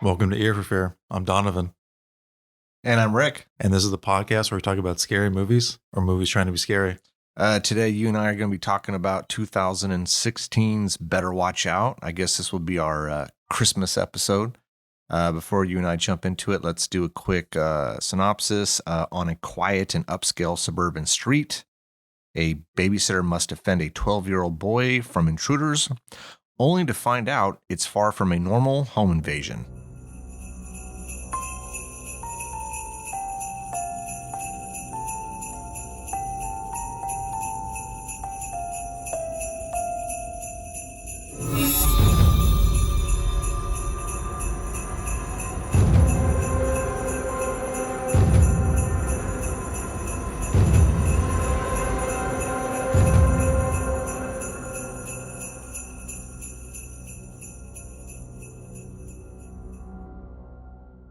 Welcome to Ear for Fear. I'm Donovan, And I'm Rick. and this is the podcast where we talk about scary movies or movies trying to be scary. Today, you and I are going to be talking about 2016's Better Watch Out. I guess this will be our Christmas episode. Before you and I jump into it, let's do a quick synopsis. On a quiet and upscale suburban street, a babysitter must defend a 12-year-old boy from intruders, only to find out it's far from a normal home invasion.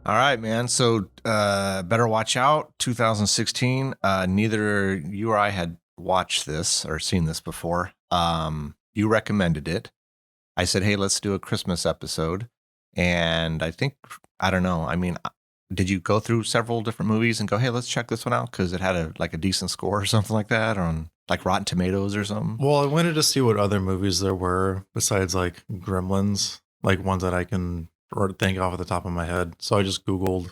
All right, man. So Better Watch Out 2016. Neither you or I had watched this or seen this before. You recommended it. I said, hey, let's do a Christmas episode. And I don't know. I mean, did you go through several different movies and go, hey, let's check this one out? Because it had a decent score or something like that, or on like Rotten Tomatoes or something. Well, I wanted to see what other movies there were besides like Gremlins, like ones that I can think off at the top of my head. So I just Googled,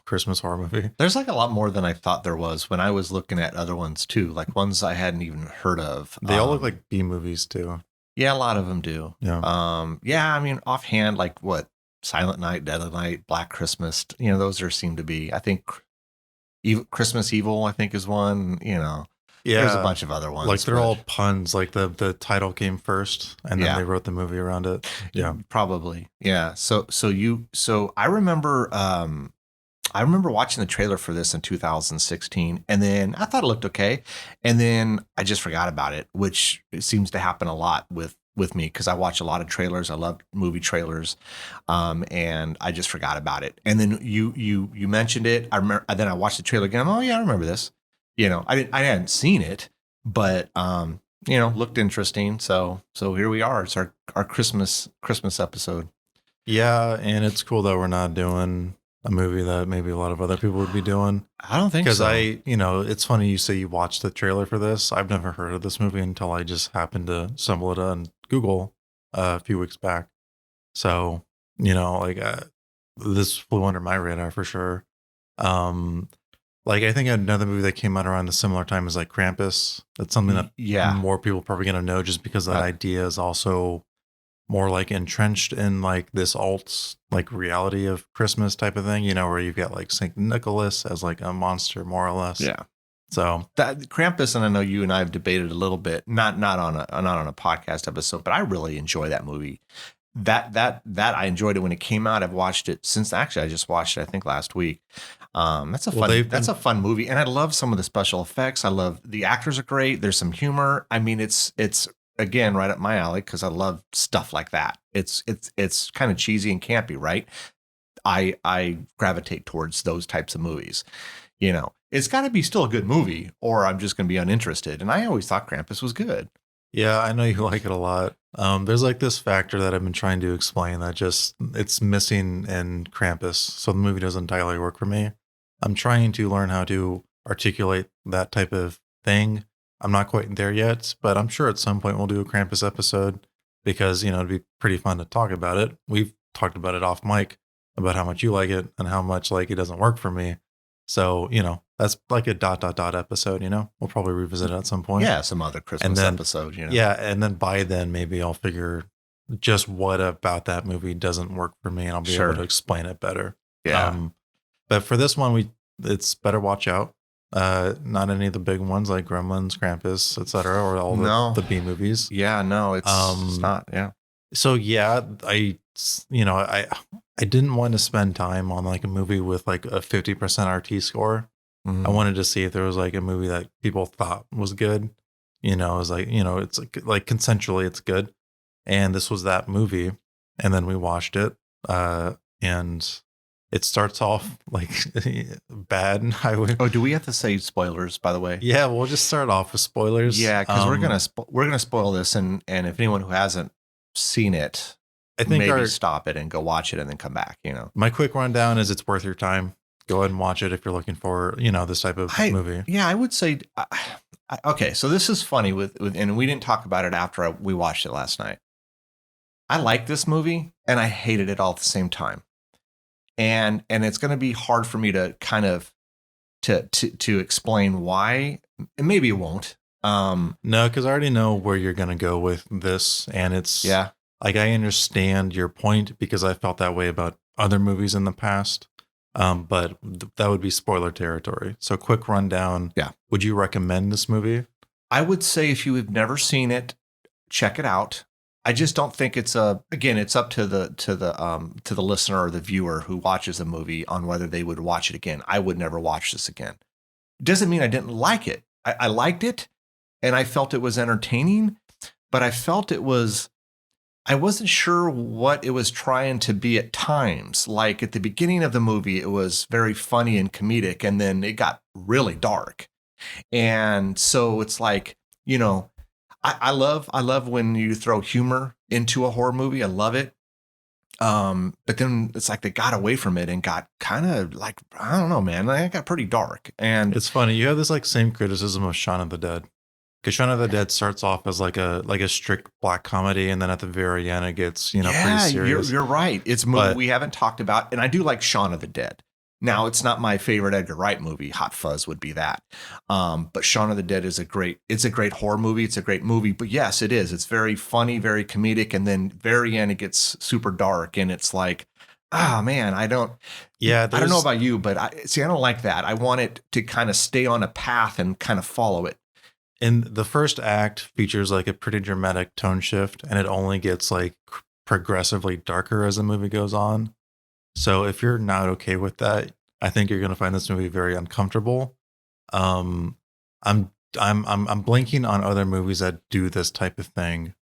Christmas horror movie. There's like a lot more than I thought there was when I was looking at other ones too, like ones I hadn't even heard of. They all look like B movies too. Yeah, a lot of them do. Yeah. I mean, offhand, like what? Silent Night, Deadly Night, Black Christmas. Those seem to be. I think Christmas Evil, I think, is one. There's a bunch of other ones. Like they're all puns. Like the title came first, and then they wrote the movie around it. Yeah, probably. Yeah. So I remember. I remember watching the trailer for this in 2016, and then I thought it looked okay, and then I just forgot about it, which seems to happen a lot with me because I watch a lot of trailers. I love movie trailers, and I just forgot about it. And then you mentioned it. I remember. Then I watched the trailer again. Oh yeah, I remember this. I hadn't seen it, but looked interesting. So here we are. It's our Christmas episode. Yeah, and it's cool that we're not doing a movie that maybe a lot of other people would be doing. I don't think so. Because it's funny you say you watched the trailer for this. I've never heard of this movie until I just happened to stumble it on Google a few weeks back. So, this flew under my radar for sure. I think another movie that came out around the similar time is like Krampus. That's something that more people probably going to know just because that idea is also more like entrenched in like this alt like reality of Christmas type of thing, where you've got like St. Nicholas as like a monster more or less. Yeah. So that Krampus, and I know you and I have debated a little bit, not on a podcast episode, but I really enjoy that movie. That I enjoyed it when it came out. I've watched it since. Actually, I just watched it I think last week. That's a fun movie, and I love some of the special effects. I love the actors are great. There's some humor. I mean, it's again right up my alley because I love stuff like that. It's kind of cheesy and campy, right? I gravitate towards those types of movies. It's got to be still a good movie, or I'm just going to be uninterested. And I always thought Krampus was good. Yeah, I know you like it a lot. There's like this factor that I've been trying to explain that just it's missing in Krampus, so the movie doesn't entirely work for me. I'm trying to learn how to articulate that type of thing. I'm not quite there yet, but I'm sure at some point we'll do a Krampus episode because, it'd be pretty fun to talk about it. We've talked about it off mic about how much you like it and how much like it doesn't work for me. So, that's like a ... episode, we'll probably revisit it at some point. Yeah, some other Christmas episode, Yeah, and then by then maybe I'll figure just what about that movie doesn't work for me and I'll be able to explain it better. Yeah. But for this one, it's Better Watch Out. Not any of the big ones like Gremlins, Krampus, etc., or all the B movies. Yeah, no, it's not. Yeah. So I didn't want to spend time on like a movie with like a 50% RT score. Mm-hmm. I wanted to see if there was like a movie that people thought was good. It was like it's like consensually it's good, and this was that movie. And then we watched it, and it starts off like bad. Do we have to say spoilers, by the way? Yeah, we'll just start off with spoilers. Yeah, because we're gonna spoil this, and if anyone who hasn't seen it, I think maybe stop it and go watch it and then come back, you know. my quick rundown is it's worth your time. Go ahead and watch it if you're looking for, this type of movie. Yeah, I would say, okay, so this is funny and we didn't talk about it after we watched it last night. I like this movie and I hated it all at the same time. And it's going to be hard for me to kind of to explain why, and maybe it won't. No, because I already know where you're going to go with this, and it's like I understand your point because I felt that way about other movies in the past. But that would be spoiler territory. So quick rundown. Yeah. Would you recommend this movie? I would say if you have never seen it, check it out. I just don't think it's again, it's up to the listener or the viewer who watches the movie on whether they would watch it again. I would never watch this again. Doesn't mean I didn't like it. I liked it and I felt it was entertaining, but I felt I wasn't sure what it was trying to be at times. Like at the beginning of the movie, it was very funny and comedic, and then it got really dark. And so it's like, I love when you throw humor into a horror movie. I love it. But then it's like they got away from it and got kind of like, I don't know, man. It got pretty dark. And it's funny. You have this like same criticism of Shaun of the Dead. Because Shaun of the Dead starts off as like a strict black comedy, and then at the very end it gets pretty serious. You're right. It's a movie we haven't talked about, and I do like Shaun of the Dead. Now, it's not my favorite Edgar Wright movie. Hot Fuzz would be that. But Shaun of the Dead is a great horror movie. It's a great movie. But yes, it is. It's very funny, very comedic. And then very end, it gets super dark. And it's like, man, I don't know about you, but I don't like that. I want it to kind of stay on a path and kind of follow it. And the first act features like a pretty dramatic tone shift, and it only gets like progressively darker as the movie goes on. So if you're not okay with that, I think you're going to find this movie very uncomfortable. I'm blanking on other movies that do this type of thing.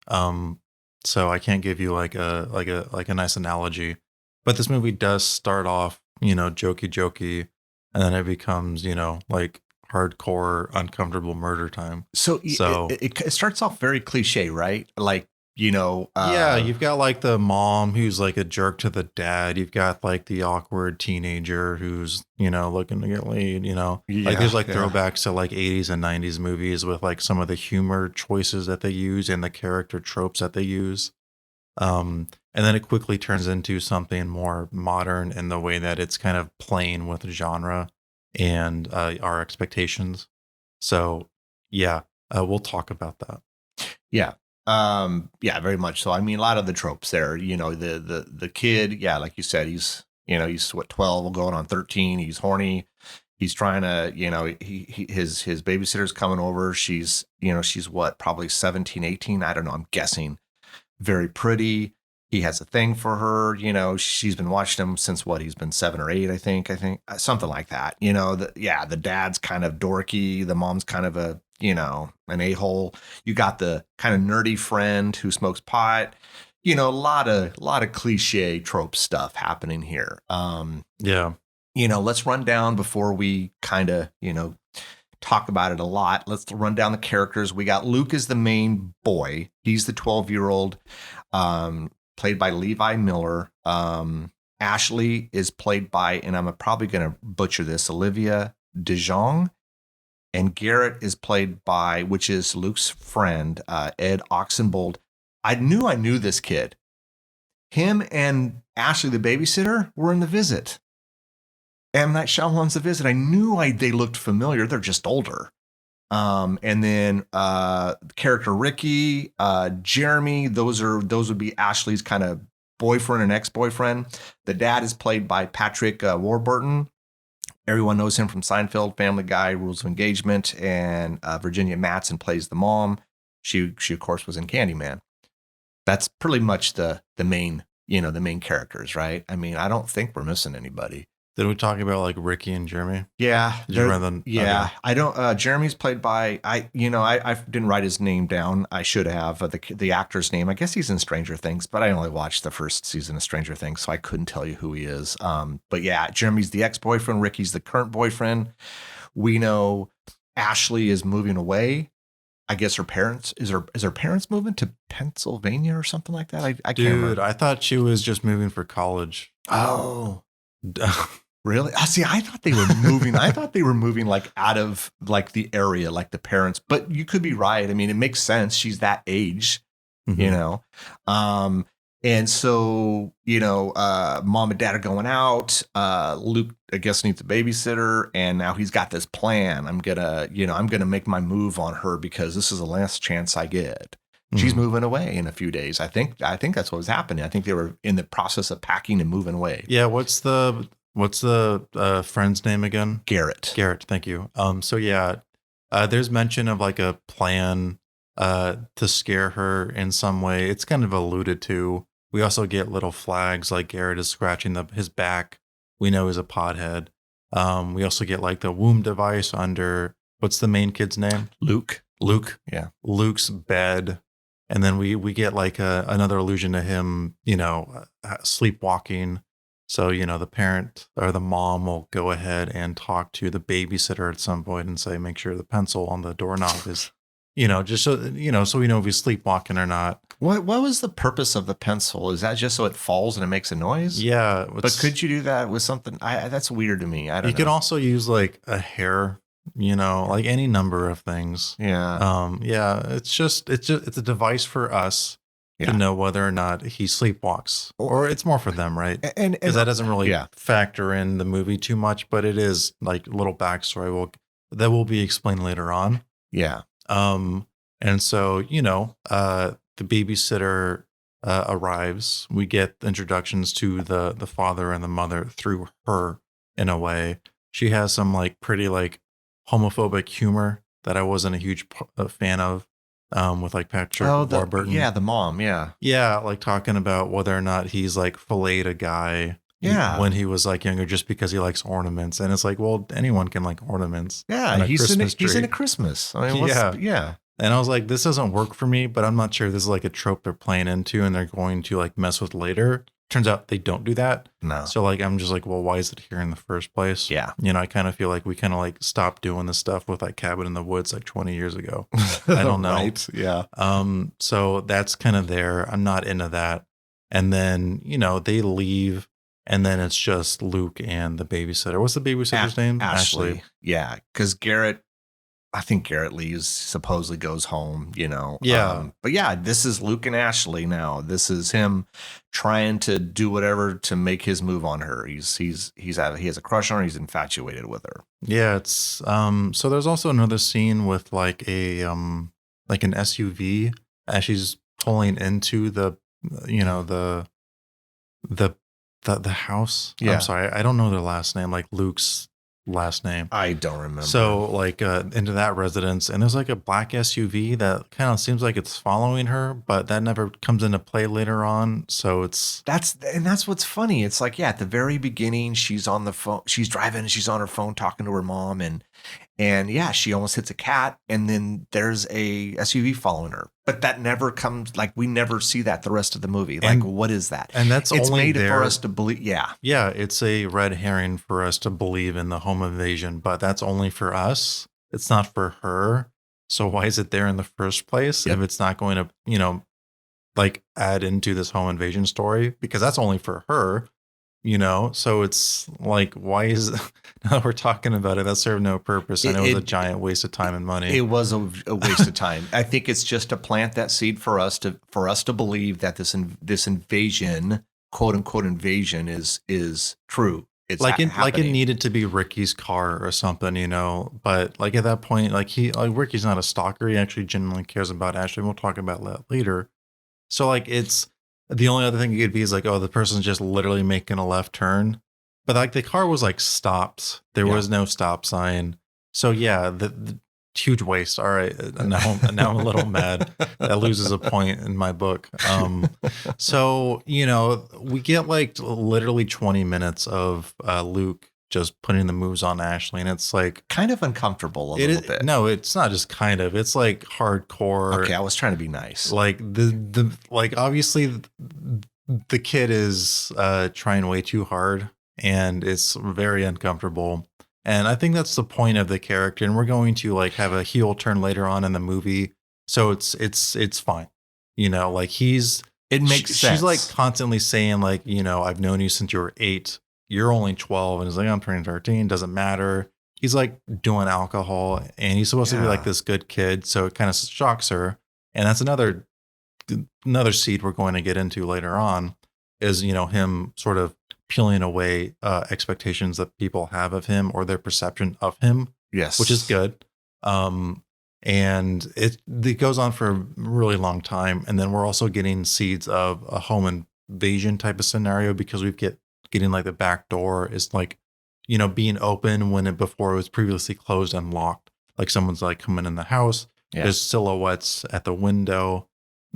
So I can't give you like a nice analogy. But this movie does start off, jokey, and then it becomes, like hardcore, uncomfortable murder time. So it starts off very cliche, right? Like, you've got like the mom who's like a jerk to the dad. You've got like the awkward teenager who's, looking to get laid, like there's like throwbacks to like 80s and 90s movies with like some of the humor choices that they use and the character tropes that they use. And then it quickly turns into something more modern in the way that it's kind of playing with genre and our expectations. So we'll talk about that. Yeah. Very much so. I mean, a lot of the tropes there, the kid, like you said, he's what, 12 going on 13. He's horny. He's trying to, his babysitter's coming over. She's what, probably 17, 18. I don't know. I'm guessing. Very pretty. He has a thing for her. She's been watching him since what, he's been 7 or 8, I think something like that. The dad's kind of dorky. The mom's kind of an a-hole. You got the kind of nerdy friend who smokes pot. A lot of cliche trope stuff happening here. Let's run down before we kind of, talk about it a lot. Let's run down the characters. We got Luke as the main boy. He's the 12-year-old, played by Levi Miller. Ashley is played by, and I'm probably going to butcher this, Olivia DeJonge. And Garrett is played by, which is Luke's friend, Ed Oxenbould. I knew this kid. Him and Ashley, the babysitter, were in The Visit. M. Night Shyamalan's The Visit. I knew they looked familiar. They're just older. And then character Ricky, Jeremy. Those would be Ashley's kind of boyfriend and ex-boyfriend. The dad is played by Patrick Warburton. Everyone knows him from Seinfeld, Family Guy, Rules of Engagement, and Virginia Madsen plays the mom. She of course was in Candyman. That's pretty much the main characters, right? I mean, I don't think we're missing anybody. Did we talk about like Ricky and Jeremy? Yeah. Did you run them? Yeah. Okay. I don't, Jeremy's played by, I didn't write his name down. I should have the actor's name. I guess he's in Stranger Things, but I only watched the first season of Stranger Things, so I couldn't tell you who he is. But yeah, Jeremy's the ex-boyfriend. Ricky's the current boyfriend. We know Ashley is moving away. I guess her parents is her parents moving to Pennsylvania or something like that. I can't Dude, remember. I thought she was just moving for college. Oh, really? I see. I thought they were moving. I thought they were moving like out of like the area, like the parents. But you could be right. I mean, it makes sense. She's that age, you Mhm. know. And so, mom and dad are going out. Luke, I guess, needs a babysitter, and now he's got this plan. I'm gonna make my move on her because this is the last chance I get. She's Mhm. moving away in a few days. I think that's what was happening. I think they were in the process of packing and moving away. Yeah, what's the friend's name again? Garrett. Garrett, thank you. So yeah, there's mention of like a plan to scare her in some way. It's kind of alluded to. We also get little flags like Garrett is scratching his back. We know he's a pothead. We also get like the womb device under what's the main kid's name? Luke. Luke. Yeah. Luke's bed. And then we get like another allusion to him, sleepwalking. So, the parent or the mom will go ahead and talk to the babysitter at some point and say, make sure the pencil on the doorknob is, just so we know if he's sleepwalking or not. What was the purpose of the pencil? Is that just so it falls and it makes a noise? Yeah. But could you do that with something? That's weird to me. I don't know. You could also use like a hair, like any number of things. Yeah. Yeah, it's a device for us to know whether or not he sleepwalks, or it's more for them, right? And Because that doesn't really factor in the movie too much, but it is like a little backstory that will be explained later on. Yeah. And so the babysitter arrives. We get introductions to the father and the mother through her in a way. She has some like pretty like homophobic humor that I wasn't a huge fan of, with like Patrick Warburton. Yeah, the mom. Yeah. Yeah, like talking about whether or not he's like filleted a guy when he was like younger just because he likes ornaments. And it's like, well, anyone can like ornaments. Yeah, he's in a Christmas. I mean, yeah. And I was like, this doesn't work for me, but I'm not sure this is like a trope they're playing into and they're going to like mess with later. Turns out they don't do that. No. So like, I'm just like, well, why is it here in the first place? Yeah. I kind of feel like we kind of like stopped doing this stuff with like Cabin in the Woods like 20 years ago. I don't know. Right. Yeah. So that's kind of there. I'm not into that. And then, they leave and then it's just Luke and the babysitter. What's the babysitter's name? Ashley. Yeah. Because I think Garrett leaves, supposedly goes home, Yeah. But yeah, this is Luke and Ashley now. This is him trying to do whatever to make his move on her. He has a crush on her. He's infatuated with her. Yeah, it's so there's also another scene with like an SUV as she's pulling into the house. Yeah. I'm sorry, I don't know their last name, like Luke's last name. I don't remember. So like into that residence, and there's like a black SUV that kind of seems like it's following her, but that never comes into play later on. So that's what's funny. It's like, yeah, at the very beginning, she's on the phone, she's driving and she's on her phone talking to her mom, and yeah, she almost hits a cat, and then there's a SUV following her. But that never comes, like, we never see that the rest of the movie. Like, what is that? And it's only made for us to believe. Yeah. Yeah, it's a red herring for us to believe in the home invasion, but that's only for us. It's not for her. So why is it there in the first place if it's not going to, like add into this home invasion story? Because that's only for her. So it's like, why is now that we're talking about it, that served no purpose, and it was a giant waste of time and money. It was a waste of time. I think it's just to plant that seed for us to believe that this invasion, quote unquote invasion, is true. It's like it needed to be Ricky's car or something, But like at that point, Ricky's not a stalker. He actually genuinely cares about Ashley. We'll talk about that later. So like it's. The only other thing it could be is like, oh, the person's just literally making a left turn. But like the car was like stopped. There was no stop sign. So yeah, the huge waste. All right. Now I'm a little mad. That loses a point in my book. So, we get like literally 20 minutes of Luke just putting the moves on Ashley, and it's like kind of uncomfortable a little bit. No, it's not just kind of. It's like hardcore. Okay, I was trying to be nice. Like obviously the kid is trying way too hard, and it's very uncomfortable. And I think that's the point of the character. And we're going to like have a heel turn later on in the movie So it's fine. You know, like It makes sense. she's like constantly saying like, you know, I've known you since you were 8. You're only 12. And he's like, I'm turning 13. Doesn't matter. He's like doing alcohol and he's supposed to be like this good kid. So it kind of shocks her. And that's another seed we're going to get into later on is, you know, him sort of peeling away expectations that people have of him or their perception of him. Yes. Which is good. And it goes on for a really long time. And then we're also getting seeds of a home invasion type of scenario because getting like the back door is like, you know, being open when before it was previously closed and locked. Like someone's like coming in the house. Yeah. There's silhouettes at the window.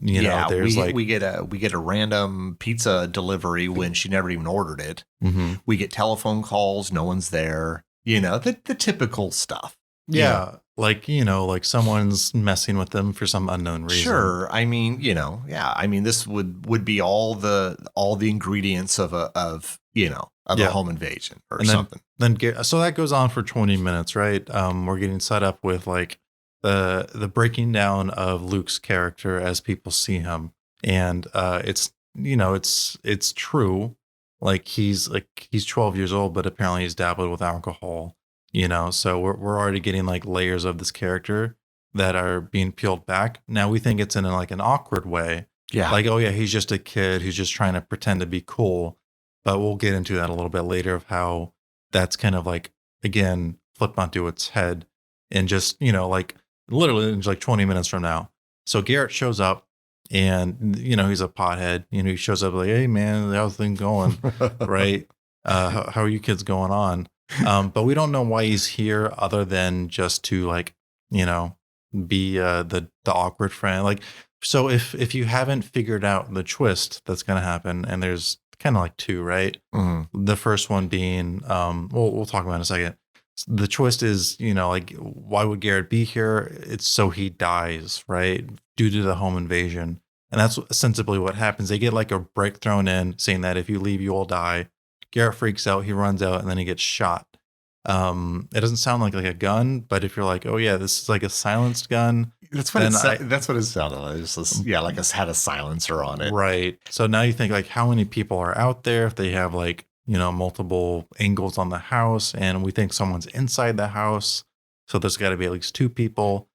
You know, there's we get a random pizza delivery when she never even ordered it. Mm-hmm. We get telephone calls. No one's there. You know, the typical stuff. Yeah. You know? Like, you know, like someone's messing with them for some unknown reason. Sure. I mean, you know, yeah. I mean, this would be all the ingredients of a home invasion or something. So that goes on for 20 minutes, right? We're getting set up with like the breaking down of Luke's character as people see him. And it's, you know, it's true. Like he's 12 years old, but apparently he's dabbled with alcohol. You know, so we're already getting like layers of this character that are being peeled back. Now we think it's in like an awkward way. Yeah. Like, oh yeah, he's just a kid who's just trying to pretend to be cool. But we'll get into that a little bit later of how that's kind of like, again, flipped onto its head and just, you know, like literally it's like 20 minutes from now. So Garrett shows up and, you know, he's a pothead. You know, he shows up like, hey man, how's things going? Right. How are you kids going on? But we don't know why he's here other than just to like, you know, be the awkward friend. Like, so if you haven't figured out the twist that's going to happen, and there's kind of like 2, right? Mm-hmm. The first one being, we'll talk about it in a second. The twist is, you know, like, why would Garrett be here? It's so he dies, right? Due to the home invasion. And that's ostensibly what happens. They get like a break thrown in saying that if you leave, you will die. Garrett freaks out, he runs out, and then he gets shot. It doesn't sound like a gun, but if you're like, oh yeah, this is like a silenced gun. That's what it sounded like. It's just, yeah, like had a silencer on it. Right. So now you think like how many people are out there if they have like, you know, multiple angles on the house, and we think someone's inside the house. So there's got to be at least 2 people.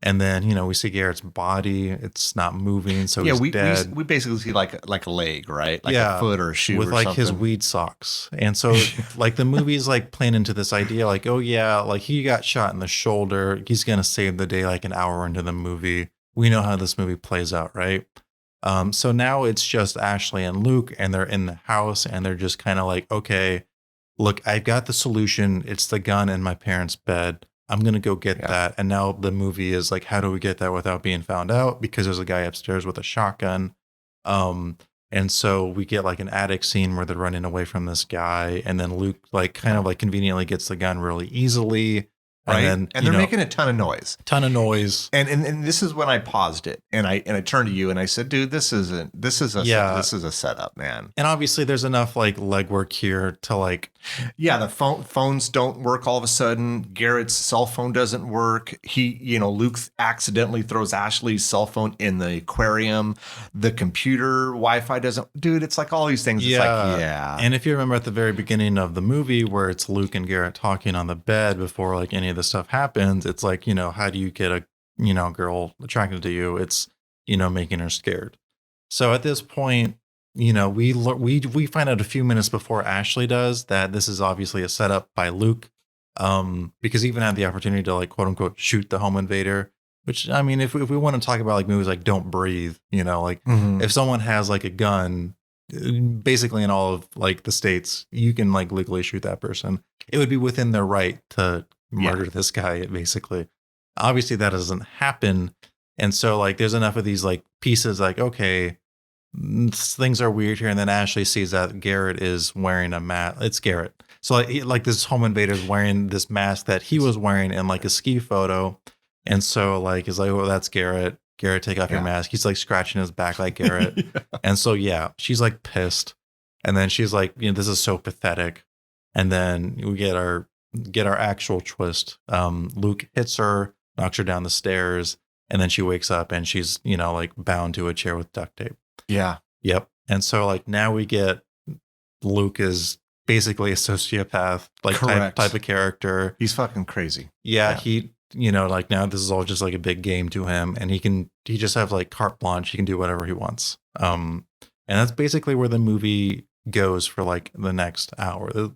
And then, you know, we see Garrett's body. It's not moving. So he's dead. We basically see like a leg, right? Like a foot or a shoe with or like something. his weed socks. And so like the movie's like playing into this idea like, oh yeah, like he got shot in the shoulder. He's going to save the day like an hour into the movie. We know how this movie plays out, right? So now it's just Ashley and Luke, and they're in the house, and they're just kind of like, okay, look, I've got the solution. It's the gun in my parents' bed. I'm going to go get that. And now the movie is like, how do we get that without being found out? Because there's a guy upstairs with a shotgun. And so we get like an attic scene where they're running away from this guy. And then Luke like kind of like conveniently gets the gun really easily. Right. And they're making a ton of noise. And this is when I paused it and I turned to you and I said, dude, this is a setup, man. And obviously there's enough like legwork here to like, the phones don't work all of a sudden. Garrett's cell phone doesn't work. Luke accidentally throws Ashley's cell phone in the aquarium. The computer Wi-Fi doesn't, dude, it's like all these things. It's like, And if you remember at the very beginning of the movie where it's Luke and Garrett talking on the bed before like any of this stuff happens, it's like, you know, how do you get a, you know, girl attracted to you? It's, you know, making her scared. So at this point, you know, we find out a few minutes before Ashley does that this is obviously a setup by Luke, because he even had the opportunity to like quote unquote shoot the home invader. Which, I mean, if we want to talk about like movies like Don't Breathe, you know, like if someone has like a gun, basically in all of like the states, you can like legally shoot that person. It would be within their right to murder this guy, basically. Obviously that doesn't happen. And so like there's enough of these like pieces like, okay, things are weird here. And then Ashley sees that Garrett is wearing a mask. It's Garrett. So like this home invader is wearing this mask that he was wearing in like a ski photo. And so like, it's like, oh, that's Garrett. Garrett, take off your mask. He's like scratching his back like Garrett. And so, she's like pissed. And then she's like, you know, this is so pathetic. And then we get our actual twist. Luke hits her, knocks her down the stairs. And then she wakes up and she's, like bound to a chair with duct tape. Yeah. Yep. And so like now we get Luke is basically a sociopath, like type of character. He's fucking crazy. Yeah. He, like now this is all just like a big game to him, and he just have like carte blanche. He can do whatever he wants. And that's basically where the movie goes for like the next hour.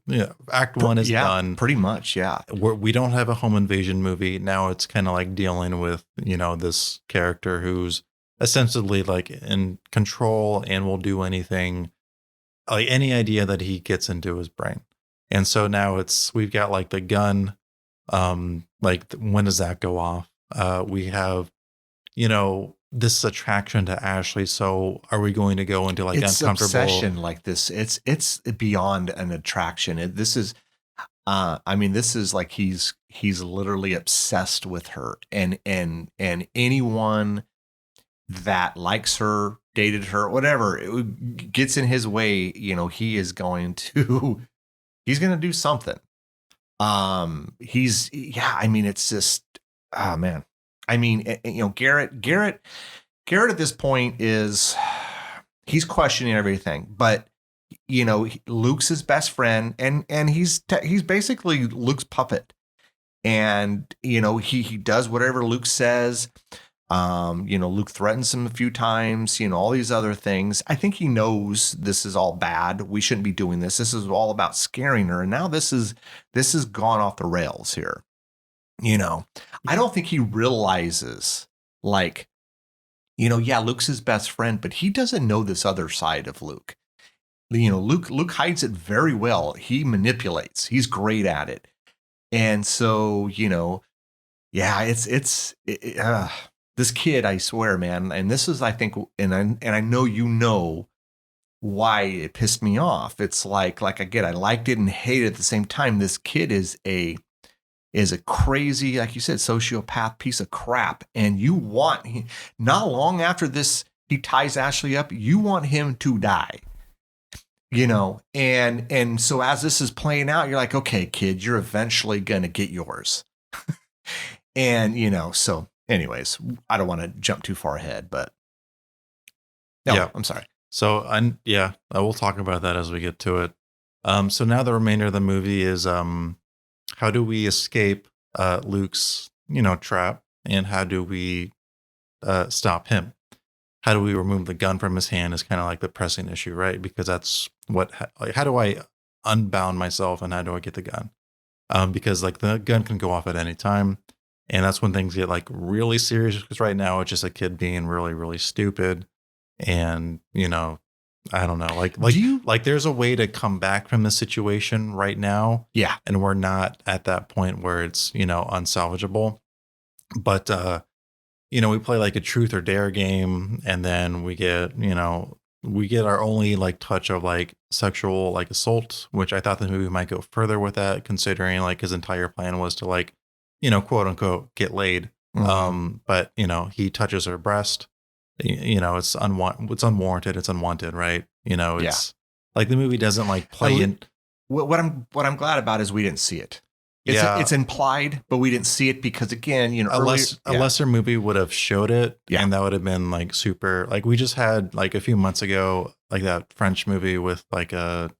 Act 1 is done. Pretty much. Yeah. We don't have a home invasion movie. Now it's kind of like dealing with, this character who's essentially like in control and will do anything, like any idea that he gets into his brain. And so now we've got like the gun. Like when does that go off? We have, this attraction to Ashley. So are we going to go into like it's uncomfortable obsession like this? It's beyond an attraction. This is like he's literally obsessed with her, and anyone that likes her, dated her, whatever, it gets in his way, he's going to do something. It's just, oh man. Garrett at this point he's questioning everything, but Luke's his best friend, and he's basically Luke's puppet, and he does whatever Luke says. Luke threatens him a few times, all these other things. I think he knows this is all bad. We shouldn't be doing this. This is all about scaring her. And now this has gone off the rails here. I don't think he realizes, like, Luke's his best friend, but he doesn't know this other side of Luke. Luke hides it very well. He manipulates. He's great at it. And so, this kid, I swear, man, and this is, I think, and I know why it pissed me off. It's like again, I liked it and hated it at the same time. This kid is a crazy, like you said, sociopath piece of crap, and not long after this, he ties Ashley up. You want him to die, and so as this is playing out, you're like, okay, kid, you're eventually gonna get yours, and so. Anyways, I don't want to jump too far ahead, but I'm sorry. So we'll talk about that as we get to it. So now the remainder of the movie is how do we escape Luke's trap, and how do we stop him? How do we remove the gun from his hand is kind of like the pressing issue, right? Because that's how do I unbound myself, and how do I get the gun? Because like the gun can go off at any time. And that's when things get like really serious, because right now it's just a kid being really, really stupid. And, I don't know, like there's a way to come back from the situation right now. Yeah. And we're not at that point where it's, unsalvageable. But, we play like a truth or dare game, and then we get our only like touch of like sexual like assault, which I thought the movie might go further with that, considering like his entire plan was to like, quote unquote, get laid. Mm-hmm. But he touches her breast. It's unwarranted. It's unwanted, right? It's like the movie doesn't like play in. What I'm glad about is we didn't see it. It's implied, but we didn't see it because, again, a lesser movie would have showed it, and that would have been like super. Like we just had like a few months ago, like that French movie with like the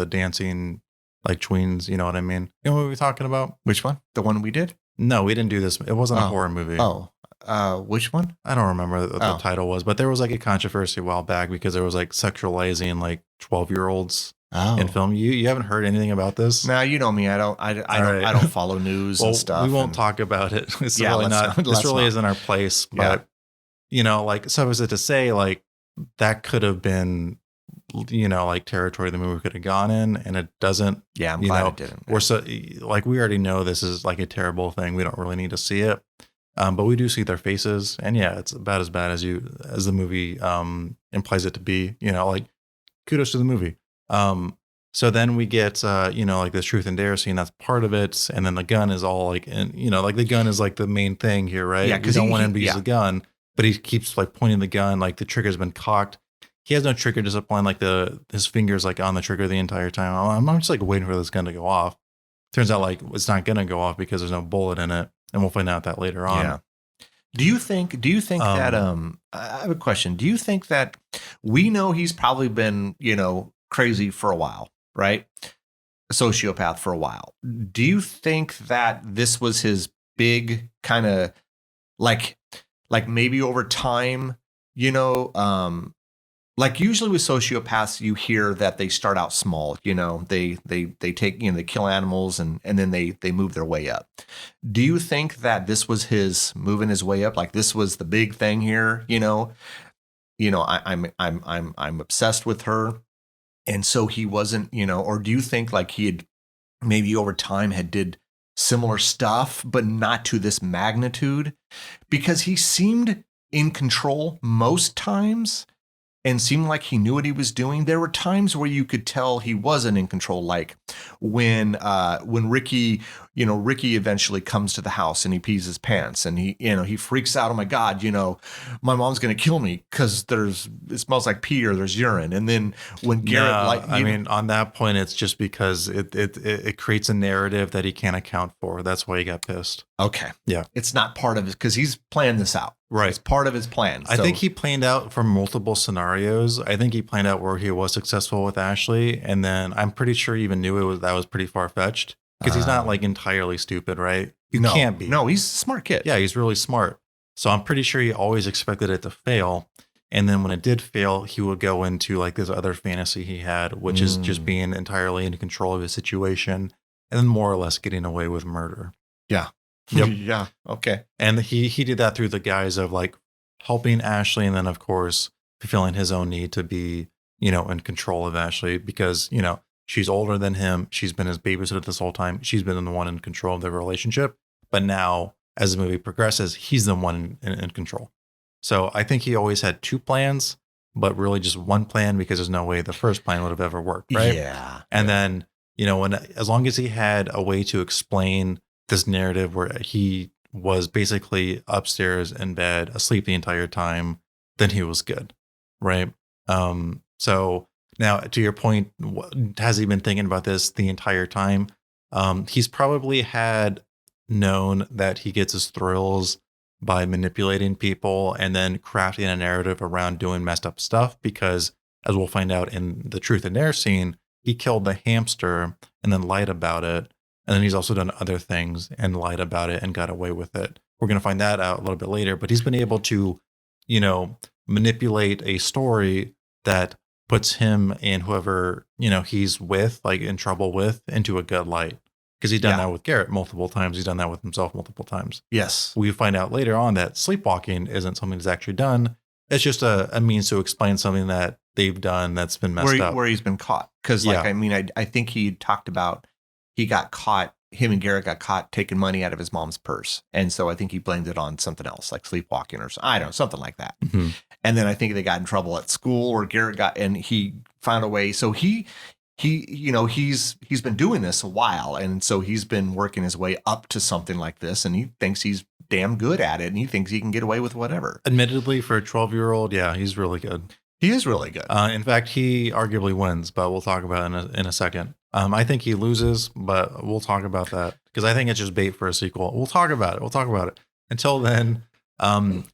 dancing like tweens. You know what I mean? You know what we're talking about? Which one? The one we did? No, we didn't do this. It wasn't a horror movie. Which one? I don't remember what the title was, but there was like a controversy a while back because there was like sexualizing like 12-year-olds in film. You haven't heard anything about this? No, you know me. I don't follow news and stuff. We won't talk about it. It's really not. This really isn't our place. But like, so is it to say like that could have been, like territory the movie could have gone in, and it doesn't. Yeah, I'm glad it didn't. We're so like, we already know this is like a terrible thing. We don't really need to see it. But we do see their faces, and it's about as bad as the movie implies it to be. Like, kudos to the movie. So then we get like this truth and dare scene. That's part of it, and then the gun is all like, and like the gun is like the main thing here, right? Yeah, because you don't want him to use the gun, but he keeps like pointing the gun, like the trigger's been cocked. He has no trigger discipline, like his fingers like on the trigger the entire time. I'm just like waiting for this gun to go off. Turns out like it's not gonna go off because there's no bullet in it. And we'll find out that later on. Do you think that I have a question. Do you think that we know he's probably been, crazy for a while, right? A sociopath for a while. Do you think that this was his big kind of like maybe over time, you know, like usually with sociopaths, you hear that they start out small, they take, they kill animals and then they move their way up. Do you think that this was his moving his way up? Like this was the big thing here, I'm obsessed with her. And so he wasn't, or do you think like he had maybe over time had did similar stuff, but not to this magnitude? Because he seemed in control most times and seemed like he knew what he was doing. There were times where you could tell he wasn't in control, like when Ricky eventually comes to the house and he pees his pants and he freaks out. Oh my God, my mom's gonna kill me because it smells like pee or there's urine. And then when Garrett, I mean, on that point, it's just because it creates a narrative that he can't account for. That's why he got pissed. Okay, yeah, it's not part of it because he's planned this out. Right. It's part of his plan. I think he planned out for multiple scenarios. I think he planned out where he was successful with Ashley. And then I'm pretty sure he even knew that was pretty far fetched because he's not like entirely stupid, right? You can't be. No, he's a smart kid. Yeah, he's really smart. So I'm pretty sure he always expected it to fail. And then when it did fail, he would go into like this other fantasy he had, which is just being entirely in control of his situation and then more or less getting away with murder. Yeah. Yep. Yeah. Okay. And he did that through the guise of like helping Ashley and then of course fulfilling his own need to be, in control of Ashley because, she's older than him. She's been his babysitter this whole time. She's been the one in control of their relationship. But now as the movie progresses, he's the one in control. So I think he always had two plans, but really just one plan because there's no way the first plan would have ever worked. Right. Yeah. And then, as long as he had a way to explain this narrative where he was basically upstairs in bed, asleep the entire time, then he was good, right? So now to your point, has he been thinking about this the entire time? He's probably had known that he gets his thrills by manipulating people and then crafting a narrative around doing messed up stuff because, as we'll find out in the Truth and Dare scene, he killed the hamster and then lied about it. And then he's also done other things and lied about it and got away with it. We're going to find that out a little bit later, but he's been able to, manipulate a story that puts him and whoever, he's with, like in trouble with, into a good light. Because he's done that with Garrett multiple times. He's done that with himself multiple times. Yes. We find out later on that sleepwalking isn't something he's actually done. It's just a means to explain something that they've done that's been messed up. Where he's been caught. Because I think he talked about he got caught, him and Garrett got caught taking money out of his mom's purse. And so I think he blamed it on something else, like sleepwalking or I don't know, something like that. Mm-hmm. And then I think they got in trouble at school or Garrett and he found a way. So he's been doing this a while. And so he's been working his way up to something like this. And he thinks he's damn good at it. And he thinks he can get away with whatever. Admittedly, for a 12-year-old, yeah, he's really good. He is really good. In fact, he arguably wins, but we'll talk about it in a second. I think he loses, but we'll talk about that because I think it's just bait for a sequel. We'll talk about it. Until then,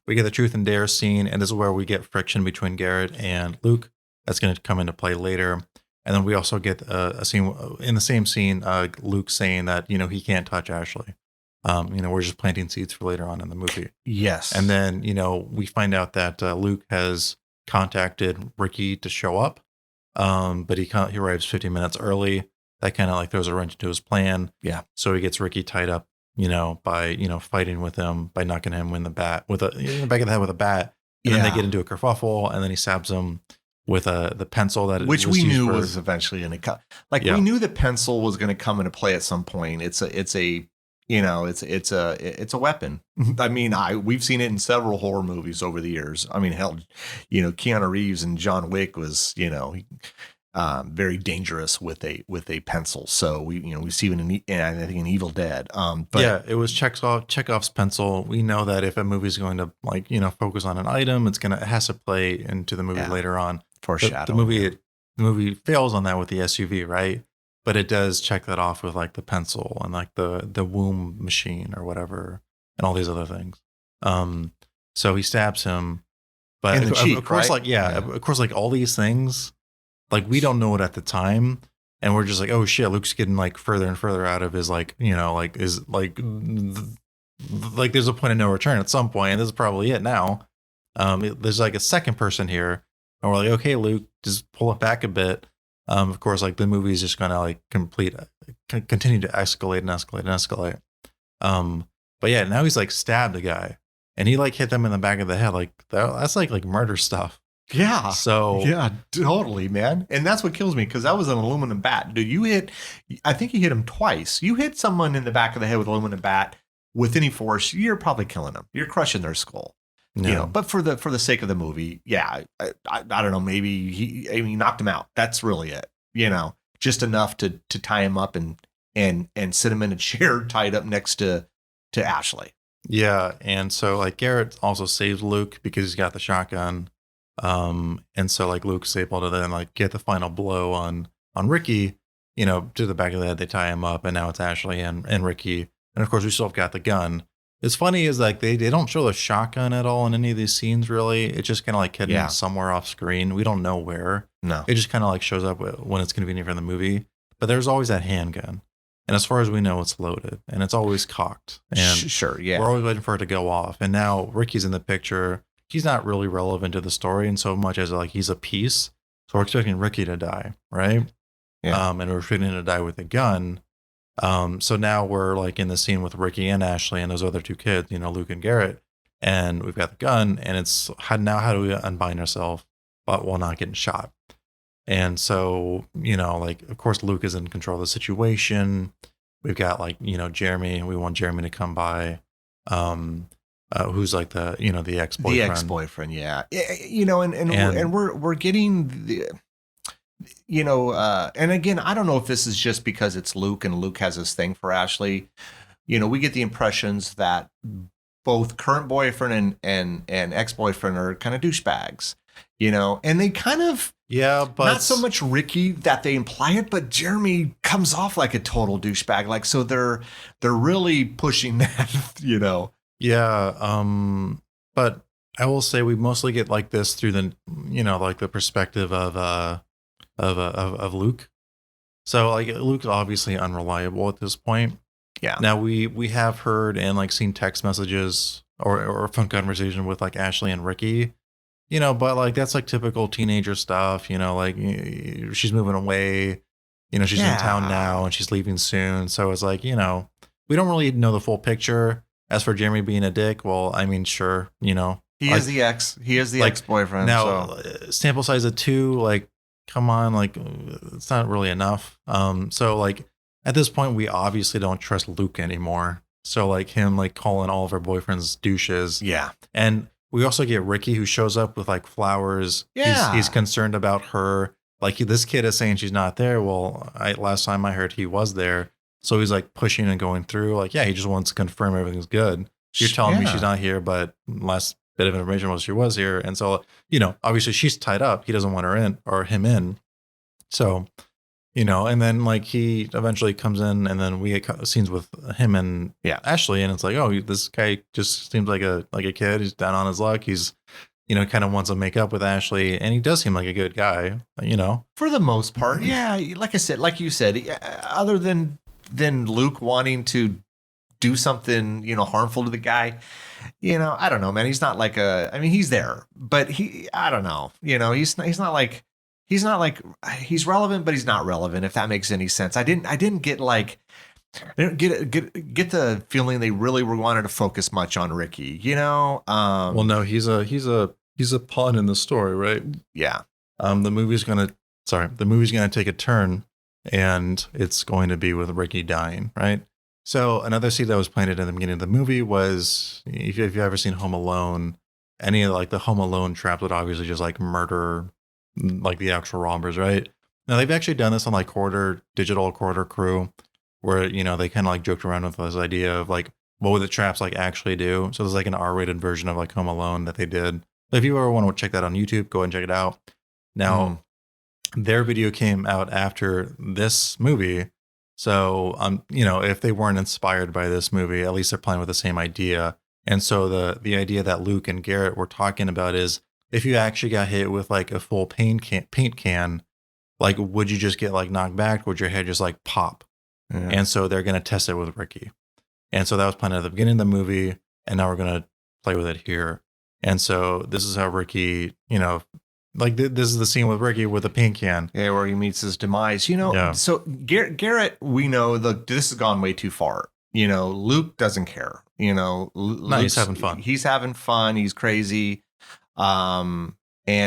we get the Truth and Dare scene, and this is where we get friction between Garrett and Luke. That's going to come into play later. And then we also get a scene in the same scene, Luke saying that, he can't touch Ashley. We're just planting seeds for later on in the movie. Yes. And then, we find out that Luke has contacted Ricky to show up. But he arrives 15 minutes early. That kind of like throws a wrench into his plan. Yeah. So he gets Ricky tied up, by, fighting with him, by knocking him in the back of the head with a bat. And then they get into a kerfuffle and then he stabs him with the pencil which we knew was eventually going to come. We knew the pencil was going to come into play at some point. It's a weapon. I mean, we've seen it in several horror movies over the years. I mean, hell, Keanu Reeves and John Wick was, very dangerous with a pencil. So we see it I think in Evil Dead. But yeah, it was Chekhov's pencil. We know that if a movie is going to focus on an item, it has to play into the movie later on. Foreshadow. The movie fails on that with the SUV, right? But it does check that off with like the pencil and like the womb machine or whatever and all these other things. So he stabs him, but In the cheek, of course, right? like, yeah, of course, like all these things, like we don't know it at the time. And we're just like, oh shit, Luke's getting like further and further out of his like, like is like there's a point of no return at some point, and this is probably it now. There's like a second person here, and we're like, okay, Luke, just pull it back a bit. Of course, like the movie is just gonna like continue to escalate and escalate and escalate. But yeah, now he's like stabbed a guy, and he like hit them in the back of the head. Like that's like murder stuff. Yeah. So Yeah, totally, man. And that's what kills me because that was an aluminum bat. Dude, I think you hit him twice. You hit someone in the back of the head with an aluminum bat with any force, you're probably killing them. You're crushing their skull. yeah. But for the sake of the movie, yeah, I don't know, maybe he knocked him out. That's really it. Just enough to tie him up and sit him in a chair tied up next to Ashley. Yeah, and so like Garrett also saves Luke because he's got the shotgun. And so like Luke's able to then like get the final blow on Ricky, to the back of the head. They tie him up, and now it's Ashley and Ricky. And of course, we still have got the gun. It's funny is like they don't show the shotgun at all in any of these scenes. Really, it's just kind of like hidden somewhere off screen. We don't know where. No, it just kind of like shows up when it's convenient for the movie. But there's always that handgun, and as far as we know, it's loaded and it's always cocked. And sure, yeah, we're always waiting for it to go off. And now Ricky's in the picture. He's not really relevant to the story in so much as like he's a piece. So we're expecting Ricky to die, right? Yeah. And we're expecting him to die with a gun. So now we're like in the scene with Ricky and Ashley and those other two kids, Luke and Garrett, and we've got the gun, and it's how do we unbind ourselves, but while not getting shot? And so, like of course Luke is in control of the situation. We've got like, Jeremy. We want Jeremy to come by. Who's like the the ex-boyfriend. The ex-boyfriend, yeah. And we're getting the and again, I don't know if this is just because it's Luke and Luke has this thing for Ashley. We get the impressions that both current boyfriend and ex-boyfriend are kind of douchebags, and they kind of but not so much Ricky that they imply it, but Jeremy comes off like a total douchebag. Like, so they're really pushing that, Yeah, but I will say we mostly get like this through the like the perspective of Luke. So like Luke's obviously unreliable at this point. Yeah. Now we have heard and like seen text messages or phone conversation with like Ashley and Ricky, but like that's like typical teenager stuff. Like she's moving away. She's in town now and she's leaving soon. So it's like we don't really know the full picture. As for Jeremy being a dick, well, I mean, sure, he is the ex. He is the ex-boyfriend. Now, sample size of 2, like, come on, like, it's not really enough. So like at this point, we obviously don't trust Luke anymore. So like him, like calling all of our boyfriends douches. Yeah, and we also get Ricky who shows up with like flowers. Yeah, he's concerned about her. Like this kid is saying she's not there. Well, last time I heard he was there. So he's like pushing and going through, like, yeah, he just wants to confirm everything's good. You're telling me she's not here, but last bit of information was she was here. And so, obviously she's tied up. He doesn't want her in or him in. So, and then like he eventually comes in, and then we get scenes with him and Ashley, and it's like, oh, this guy just seems like a kid. He's down on his luck. He's, kind of wants to make up with Ashley, and he does seem like a good guy, for the most part. Yeah, like I said, like you said, other than Luke wanting to do something, harmful to the guy, I don't know, man. He's not like he's there, but I don't know, he's not like he's relevant, but he's not relevant, if that makes any sense. I didn't get like, they don't get the feeling they really were wanted to focus much on Ricky, well, no, he's a pawn in the story, right? Yeah. The movie's gonna take a turn, and it's going to be with Ricky dying, right? So another seed that was planted in the beginning of the movie was, if you've ever seen Home Alone, any of like the Home Alone traps would obviously just like murder like the actual robbers, right? Now they've actually done this on like Digital Quarter Crew, where they kind of like joked around with this idea of like, what would the traps like actually do? So there's like an R-rated version of like Home Alone that they did. If you ever want to check that on YouTube, go ahead and check it out. Now, their video came out after this movie. So, if they weren't inspired by this movie, at least they're playing with the same idea. And so the idea that Luke and Garrett were talking about is if you actually got hit with like a full paint can, like would you just get like knocked back? Would your head just like pop? Yeah. And so they're gonna test it with Ricky. And so that was planned at the beginning of the movie, and now we're gonna play with it here. And so this is how Ricky, like this is the scene with Ricky with the paint can. Yeah, where he meets his demise. You know, Yeah. so Garrett, we know this has gone way too far. You know, Luke doesn't care. You know, No, he's having fun. He's having fun. He's crazy. And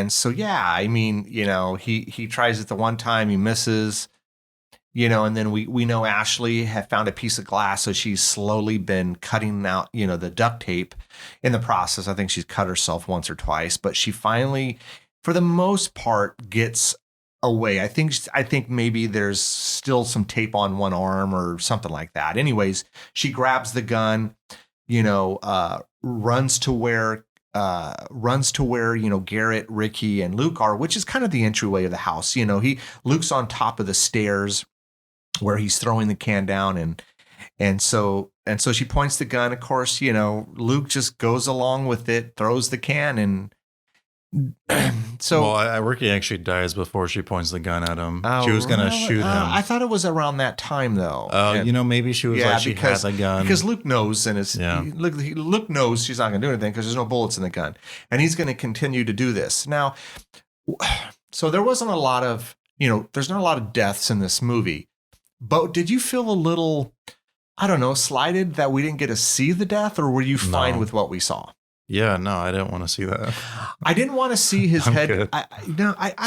so yeah, I mean, you know, he tries it the one time, he misses. You know, and then we know Ashley had found a piece of glass, so she's slowly been cutting out, you know, the duct tape in the process. I think she's cut herself once or twice, but she finally, for the most part, gets away. I think maybe there's still some tape on one arm or something like that. Anyways, she grabs the gun, you know, runs to where you know Garrett, Ricky, and Luke are, which is kind of the entryway of the house. You know, Luke's on top of the stairs where he's throwing the can down, and so she points the gun. Of course, you know, Luke just goes along with it, throws the can, and so well, Ricky actually dies before she points the gun at him. She was gonna really? shoot him. I thought it was around that time though. You know, maybe she was she had the gun because Luke knows, and Luke knows she's not gonna do anything because there's no bullets in the gun, and he's gonna continue to do this now. So there wasn't a lot of, you know, there's not a lot of deaths in this movie. But did you feel a little, I don't know, slighted that we didn't get to see the death, or were you fine with what we saw? Yeah, no, I didn't want to see that. I didn't want to see his head. Good. I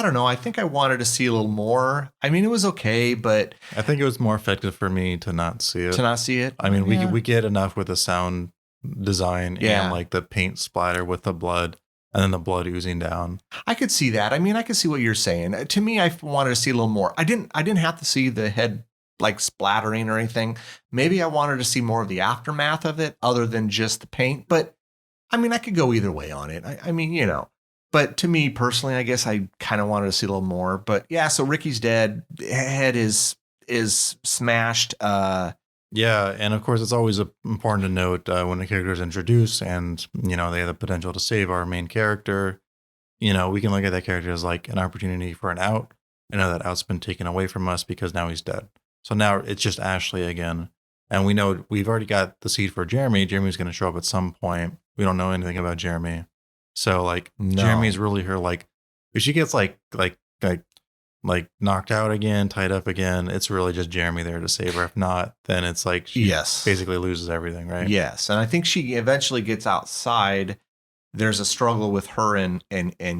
don't know. I think I wanted to see a little more. I mean, it was okay, but I think it was more effective for me to not see it. I mean, we get enough with the sound design and like the paint splatter with the blood and then the blood oozing down. I could see that. I mean, I could see what you're saying. To me, I wanted to see a little more. I didn't have to see the head like splattering or anything. Maybe I wanted to see more of the aftermath of it other than just the paint. But I mean, I could go either way on it. I mean, you know, but to me personally, I guess I kind of wanted to see a little more. But yeah, so Ricky's dead. Head is smashed. Yeah, and of course, it's always important to note when a character is introduced and, you know, they have the potential to save our main character, you know, we can look at that character as like an opportunity for an out. I know that out's been taken away from us because now he's dead. So now it's just Ashley again. And we know we've already got the seed for Jeremy. Jeremy's going to show up at some point. We don't know anything about Jeremy. So like Jeremy's really her, like, if she gets like knocked out again, tied up again, it's really just Jeremy there to save her. If not, then it's like she basically loses everything, right? Yes. And I think she eventually gets outside. There's a struggle with her and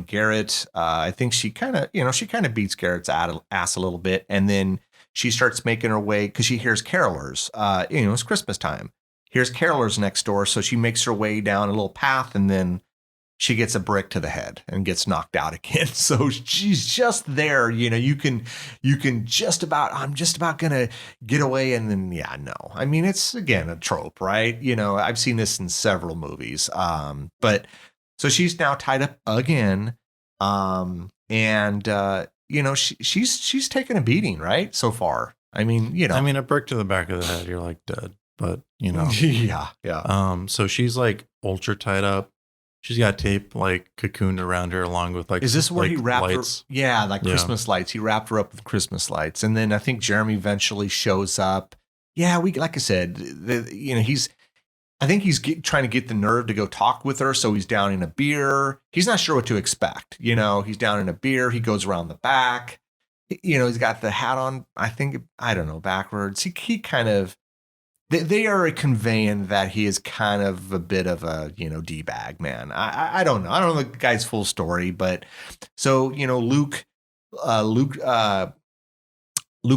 Garrett. I think she kind of beats Garrett's ass a little bit. And then she starts making her way because she hears carolers. You know, it's Christmas time. Here's carolers next door. So she makes her way down a little path, and then she gets a brick to the head and gets knocked out again. So she's just there. You know, you can I'm just about going to get away. And then, yeah, no. I mean, it's, again, a trope, right? You know, I've seen this in several movies. But so she's now tied up again. You know, she's taken a beating, right? So far. I mean, you know. I mean, a brick to the back of the head, you're like dead. But, you know. Yeah. So she's like ultra tied up. She's got tape like cocooned around her along with like. Is this where like, he wrapped lights? her? Yeah, like Christmas lights. He wrapped her up with Christmas lights, and then I think Jeremy eventually shows up. Yeah, like I said, you know, I think he's trying to get the nerve to go talk with her, so he's down in a beer. He's not sure what to expect. You know, he's down in a beer. He goes around the back. You know, he's got the hat on. I don't know, backwards. He kind of. They are conveying that he is kind of a bit of a, you know, D-bag, man. I don't know. I don't know the guy's full story, but so, you know, Luke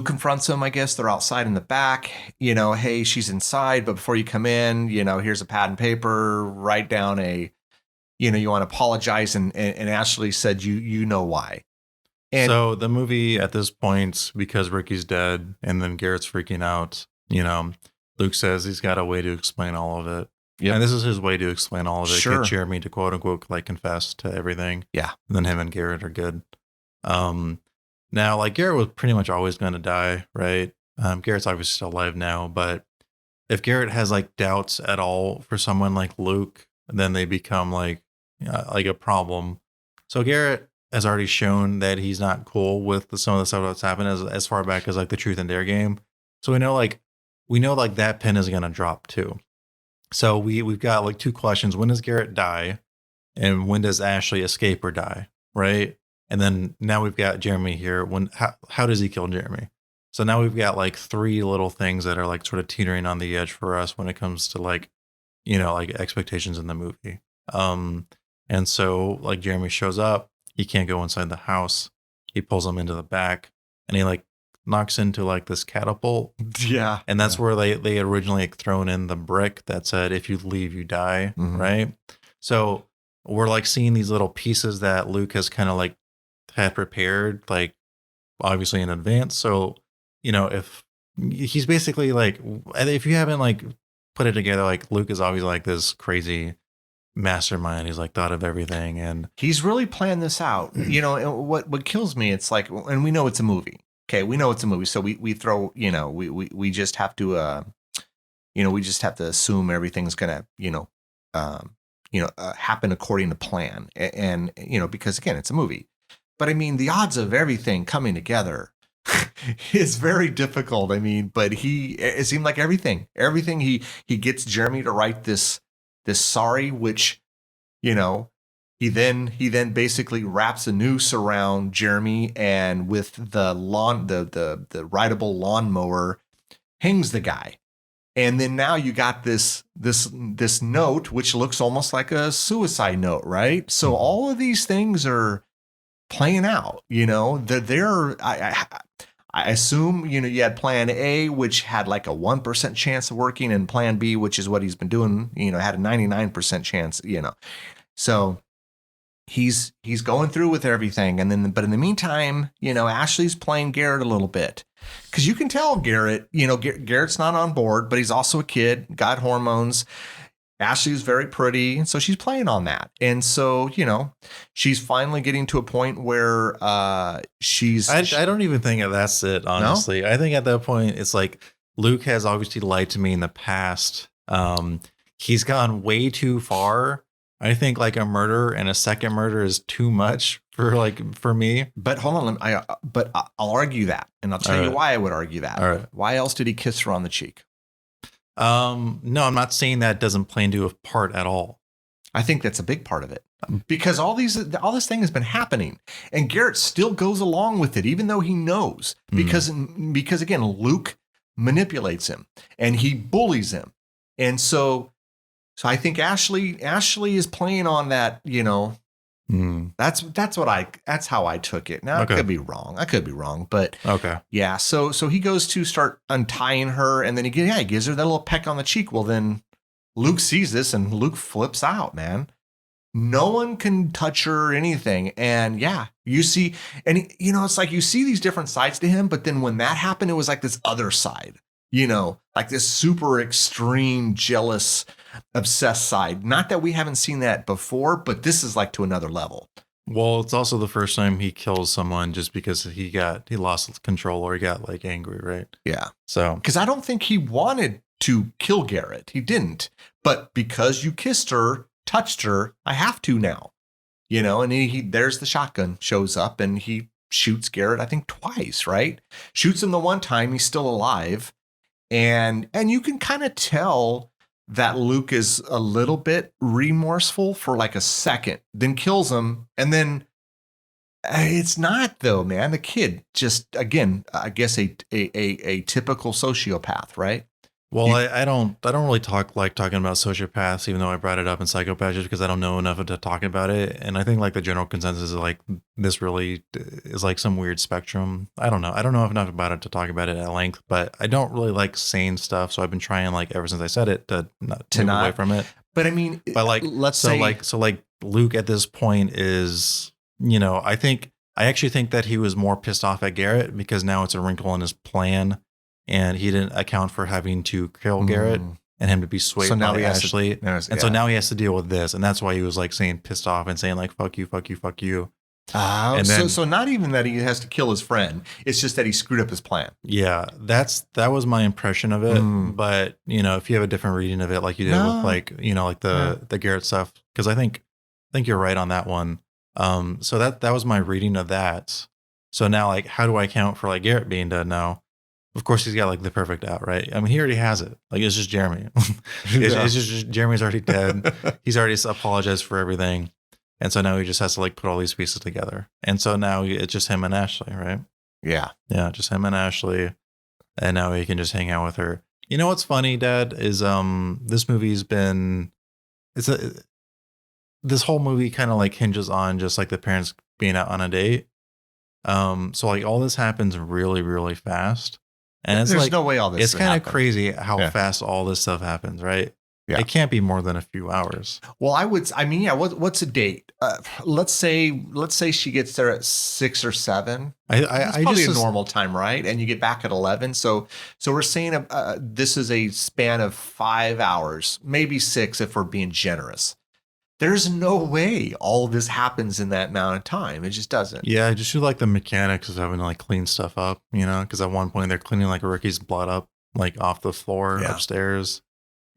confronts him, I guess. They're outside in the back, you know, hey, she's inside, but before you come in, you know, here's a pad and paper, write down you know, you want to apologize. And Ashley said, you know why. And so the movie at this point, because Ricky's dead and then Garrett's freaking out, you know, Luke says he's got a way to explain all of it. Yeah. And this is his way to explain all of it. Sure. Get Jeremy to quote unquote like confess to everything. Yeah. And then him and Garrett are good. Now like Garrett was pretty much always going to die, right? Garrett's obviously still alive now, but if Garrett has like doubts at all for someone like Luke, then they become like a problem. So Garrett has already shown that he's not cool with some of the stuff that's happened as far back as like the Truth and Dare game. So we know like that pin is gonna drop too. So we've got like two questions: when does Garrett die, and when does Ashley escape or die? Right, and then now we've got Jeremy here. How does he kill Jeremy? So now we've got like three little things that are like sort of teetering on the edge for us when it comes to like like expectations in the movie. Um, and so like Jeremy shows up, he can't go inside the house. He pulls him into the back, and he like knocks into like this catapult. Yeah. And that's where they originally like thrown in the brick that said, if you leave, you die. Mhm. Right. So we're like seeing these little pieces that Luke has kind of like had prepared, like obviously in advance. So, if he's basically like, if you haven't like put it together, like Luke is obviously like this crazy mastermind. He's like thought of everything. And He's really planned this out. And what kills me, it's like, and we know it's a movie. Okay, we know it's a movie, so we throw, we just have to, we just have to assume everything's gonna, happen according to plan, and because again, it's a movie. But I mean, the odds of everything coming together is very difficult. I mean, but it seemed like everything he gets Jeremy to write this sorry, which, he then basically wraps a noose around Jeremy, and with the rideable lawnmower hangs the guy. And then now you got this note, which looks almost like a suicide note, right? So all of these things are playing out. I assume you had Plan A, which had like a 1% chance of working, and Plan B, which is what he's been doing, had a 99% chance. So he's going through with everything, but in the meantime, Ashley's playing Garrett a little bit, because you can tell Garrett, Garrett's not on board, but he's also a kid, got hormones. Ashley's very pretty, and so she's playing on that, and so she's finally getting to a point where she's. I don't even think that's it, honestly. No? I think at that point it's like Luke has obviously lied to me in the past. He's gone way too far. I think like a murder and a second murder is too much for me. But hold on, I'll argue that, and I'll tell you why I would argue that. All right. Why else did he kiss her on the cheek? No, I'm not saying that doesn't play into a part at all. I think that's a big part of it, because all this thing has been happening, and Garrett still goes along with it, even though he knows, because again, Luke manipulates him and he bullies him, and so I think Ashley is playing on that. That's how I took it. Now, okay. I could be wrong, but okay. Yeah. So he goes to start untying her, and then he gives her that little peck on the cheek. Well, then Luke sees this, and Luke flips out, man. No one can touch her or anything. And yeah, you see, and it's like you see these different sides to him, but then when that happened, it was like this other side, like this super extreme, jealous, obsessed side. Not that we haven't seen that before, but this is like to another level. Well, it's also the first time he kills someone just because he lost control, or he got like angry, right? Yeah. So, because I don't think he wanted to kill Garrett. He didn't. But because you kissed her, touched her, I have to now. And there's the shotgun shows up, and he shoots Garrett, I think twice, right? Shoots him the one time, he's still alive. And you can kind of tell that Luke is a little bit remorseful for like a second, then kills him. And then it's not, though, man. The kid just, again, I guess a typical sociopath, right? Well, I don't really talking about sociopaths, even though I brought it up in psychopaths, just because I don't know enough to talk about it. And I think like the general consensus is like this really is like some weird spectrum. I don't know enough about it to talk about it at length, but I don't really like saying stuff. So I've been trying, like, ever since I said it, to not move away from it. But I mean, like Luke at this point is, I actually think that he was more pissed off at Garrett because now it's a wrinkle in his plan. And he didn't account for having to kill Garrett and him to be swayed by Ashley. So now he has to deal with this. And that's why he was like saying pissed off and saying like, fuck you, fuck you, fuck you. Oh, And then so not even that he has to kill his friend. It's just that he screwed up his plan. yeah, that was my impression of it. Mm. But if you have a different reading of it, like you did with No. like like the Garrett stuff, because I think you're right on that one. So that was my reading of that. So now, like, how do I count for like Garrett being dead now? Of course, he's got like the perfect out, right? I mean, he already has it. Like, it's just Jeremy. It's just Jeremy's already dead. He's already apologized for everything, and so now he just has to like put all these pieces together. And so now it's just him and Ashley, right? Yeah. Yeah, just him and Ashley, and now he can just hang out with her. You know what's funny, Dad, is this movie's been it's a this whole movie kind of like hinges on just like the parents being out on a date. So like all this happens really, really fast. And it's There's like no way all this it's could kind of happen. crazy how Yeah. fast all this stuff happens, right? Yeah. It can't be more than a few hours. Well, what's a date? Let's say she gets there at 6 or 7. That's I probably just a normal time, right? And you get back at 11. So we're saying this is a span of 5 hours, maybe 6 if we're being generous. There's no way all of this happens in that amount of time. It just doesn't. Yeah, I just do like the mechanics of having to like clean stuff up, because at one point they're cleaning like Ricky's blood up like off the floor Yeah. upstairs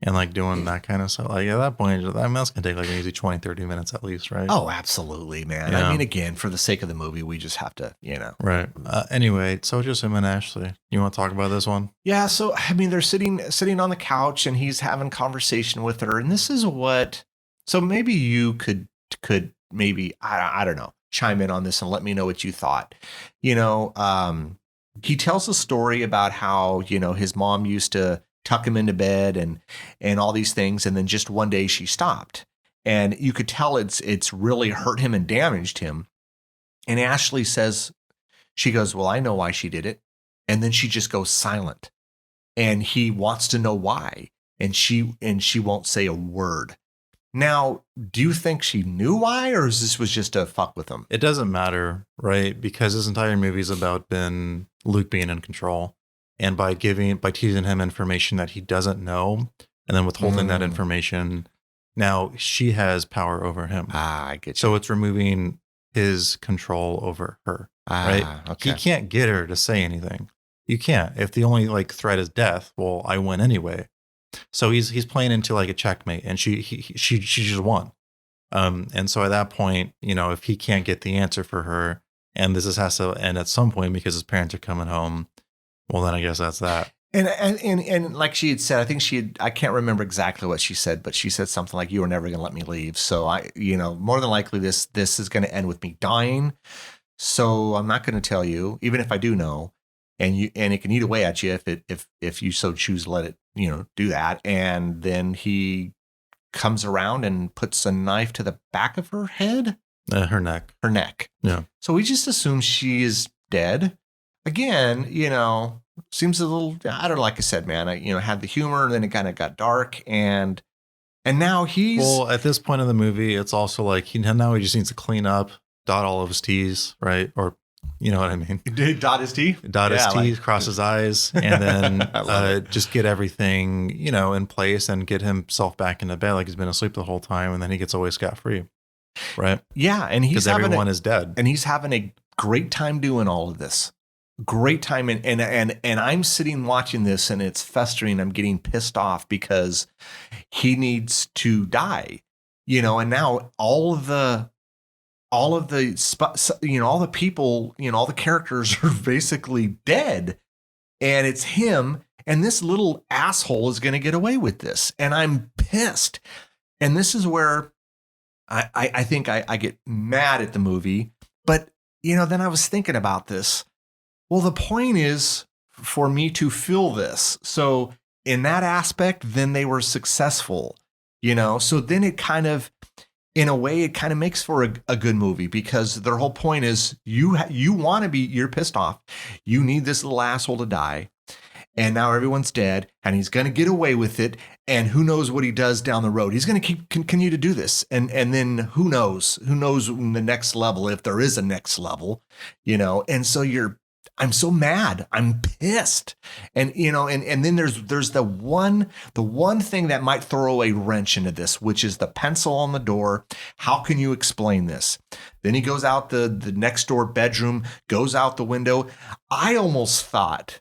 and like doing that kind of stuff. Like at that point, that's gonna take like maybe 20, 30 minutes at least, right? Oh, absolutely, man. Yeah. I mean, again, for the sake of the movie, we just have to, Right. Anyway, so just him and Ashley. You want to talk about this one? Yeah, so I mean, they're sitting on the couch and he's having conversation with her, and this is what. So maybe you could maybe I don't know, chime in on this and let me know what you thought. He tells a story about how his mom used to tuck him into bed and all these things, and then just one day she stopped, and you could tell it's really hurt him and damaged him. And Ashley says, she goes, "Well, I know why she did it," and then she just goes silent, and he wants to know why, and she won't say a word. Now, do you think she knew why, or is this was just a fuck with him? It doesn't matter, right? Because this entire movie is about Luke being in control, and by teasing him information that he doesn't know, and then withholding that information, now she has power over him. I get you. So it's removing his control over her, right? Okay. He can't get her to say anything. You can't. If the only like threat is death, well, I win anyway. So he's playing into like a checkmate, and she just won. And so at that point, if he can't get the answer for her, and this has to end at some point because his parents are coming home, well, then I guess that's that. And like she had said, I can't remember exactly what she said, but she said something like, "You were never going to let me leave." So more than likely this is going to end with me dying. So I'm not going to tell you, even if I do know, and it can eat away at you if you so choose to let it, do that. And then he comes around and puts a knife to the back of her head, Her neck. Yeah. So we just assume she is dead. Again, seems a little, I don't know, like I said, man, I had the humor, and then it kind of got dark, and now he's. Well, at this point in the movie, it's also like now he just needs to clean up, dot all of his T's, right? Or you know what I mean? Dot his T? Dot his T's, cross his I's, and then just get everything, in place and get himself back into bed like he's been asleep the whole time, and then he gets away scot-free, right? Yeah, and because everyone is dead. And he's having a great time doing all of this. Great time. And I'm sitting watching this, and it's festering. I'm getting pissed off because he needs to die, and now all the people, all the characters are basically dead, and it's him, and this little asshole is going to get away with this. And I'm pissed. And this is where I think I get mad at the movie. But, then I was thinking about this. Well, the point is for me to feel this. So in that aspect, then they were successful, so then it kind of, in a way, it kind of makes for a good movie, because their whole point is you're pissed off. You need this little asshole to die. And now everyone's dead, and he's going to get away with it. And who knows what he does down the road? He's going to continue to do this. And then who knows in the next level, if there is a next level, and so I'm so mad. I'm pissed. And and then there's the one thing that might throw a wrench into this, which is the pencil on the door. How can you explain this? Then he goes out the next door bedroom, goes out the window. I almost thought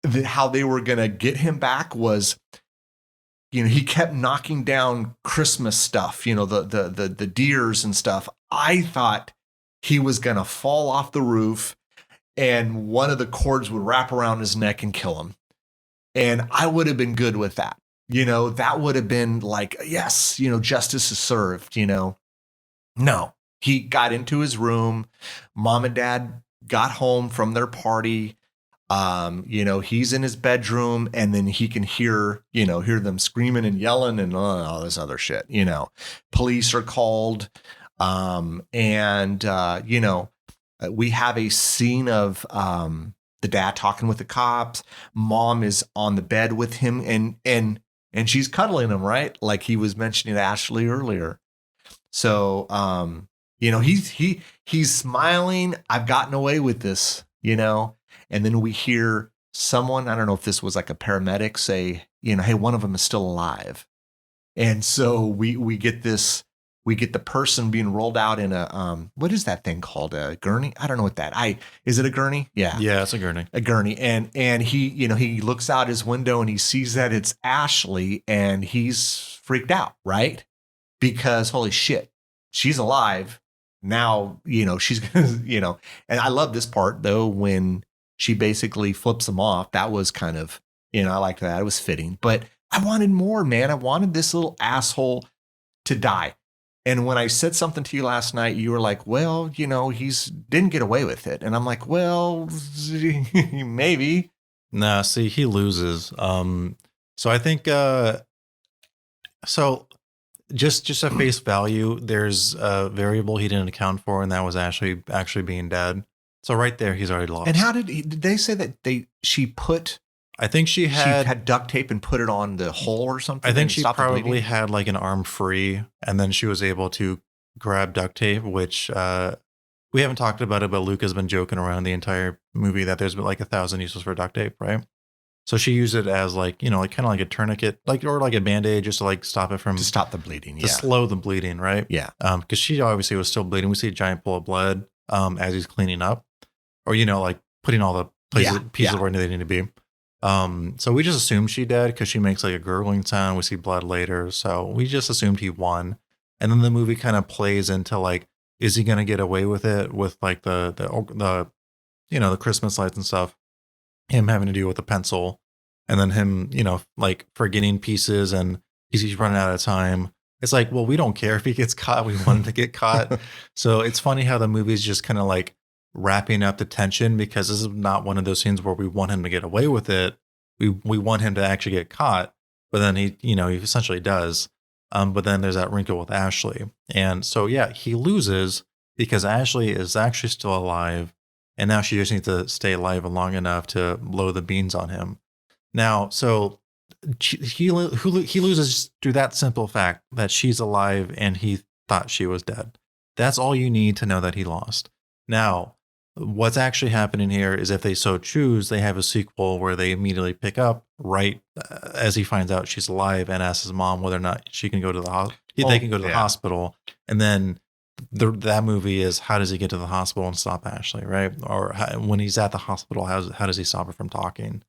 that how they were gonna get him back was, he kept knocking down Christmas stuff, the deers and stuff. I thought he was gonna fall off the roof and one of the cords would wrap around his neck and kill him. And I would have been good with that. That would have been like, yes, justice is served, No, he got into his room. Mom and dad got home from their party. He's in his bedroom and then he can hear them screaming and yelling and all this other shit, police are called. We have a scene of the dad talking with the cops. Mom is on the bed with him and she's cuddling him, right? Like he was mentioning to Ashley earlier. So, he's smiling. I've gotten away with this, and then we hear someone, I don't know if this was like a paramedic, say, hey, one of them is still alive. And so we get the person being rolled out in a, what is that thing called? A gurney? I don't know what is it a gurney? Yeah. Yeah, it's a gurney. A gurney. And he, he looks out his window and he sees that it's Ashley and he's freaked out, right? Because holy shit, she's alive. Now, she's gonna, and I love this part though, when she basically flips him off. That was kind of, I liked that. It was fitting, but I wanted more, man. I wanted this little asshole to die. And when I said something to you last night, you were like, well, he's didn't get away with it. And I'm like, well, maybe. Nah, see, he loses. So I think, just at face value, there's a variable he didn't account for, and that was actually being dead. So right there, he's already lost. And how did they say that she put? I think she had duct tape and put it on the hole or something. I think she probably had like an arm free, and then she was able to grab duct tape, which we haven't talked about it, but Luke has been joking around the entire movie that there's been like 1,000 uses for duct tape, right? So she used it as like, kind of like a tourniquet, or like a Band-Aid, just to like stop it from... To stop the bleeding, to slow the bleeding, right? Yeah. Because she obviously was still bleeding. We see a giant pool of blood as he's cleaning up, or, like putting all the pieces where they need to be. So we just assumed she did because she makes like a gurgling sound. We see blood later. So we just assumed he won. And then the movie kind of plays into like, is he going to get away with it with like the Christmas lights and stuff? Him having to deal with the pencil, and then him, like forgetting pieces, and he's running out of time. It's like, well, we don't care if he gets caught. We want him to get caught. So it's funny how the movie's just kind of like wrapping up the tension, because this is not one of those scenes where we want him to get away with it. We want him to actually get caught, but then he essentially does. But then there's that wrinkle with Ashley. And so, yeah, he loses because Ashley is actually still alive. And now she just needs to stay alive long enough to blow the beans on him. Now, so he loses through that simple fact that she's alive and he thought she was dead. That's all you need to know that he lost. Now, what's actually happening here is if they so choose, they have a sequel where they immediately pick up right as he finds out she's alive and asks his mom whether or not she can go to the hospital. They can go to the hospital. And then that movie is, how does he get to the hospital and stop Ashley, right? Or when he's at the hospital, how does he stop her from talking?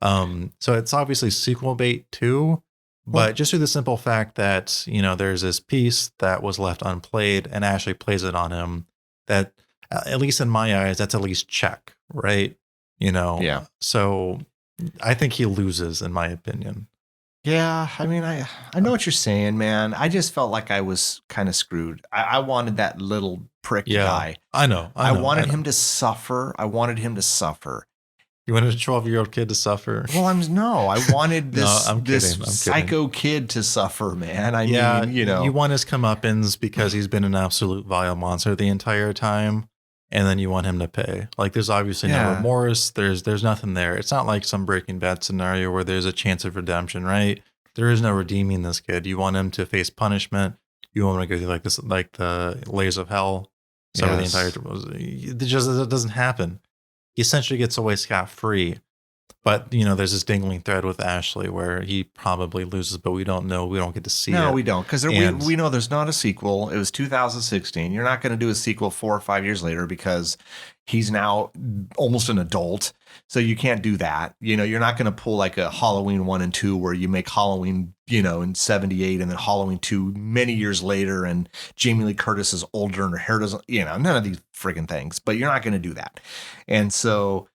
So it's obviously sequel bait too, but just through the simple fact that, there's this piece that was left unplayed and Ashley plays it on him, that at least in my eyes, that's at least check, right? Yeah. So I think he loses, in my opinion. Yeah, I mean, I know what you're saying, man. I just felt like I was kind of screwed. I wanted that little prick guy. I know. I wanted him to suffer. I wanted him to suffer. You wanted a 12-year-old kid to suffer? Well, I wanted this, I'm this kidding. psycho kid to suffer, man. I mean, You want his comeuppance because he's been an absolute vile monster the entire time. And then you want him to pay. Like, there's obviously no remorse. There's nothing there. It's not like some Breaking Bad scenario where there's a chance of redemption, right? There is no redeeming this kid. You want him to face punishment. You want him to go through like the layers of hell. So the entire, it doesn't happen. he essentially gets away scot-free. But, you know, there's this dangling thread with Ashley where he probably loses, but we don't know. We don't get to see it. No, we don't, because And we know there's not a sequel. It was 2016. You're not going to do a sequel 4 or 5 years later because he's now almost an adult. So you can't do that. You know, you're not going to pull like a Halloween 1 and 2 where you make Halloween, you know, in 78 and then Halloween 2 many years later and Jamie Lee Curtis is older and her hair doesn't, you know, none of these friggin' things. But you're not going to do that. And so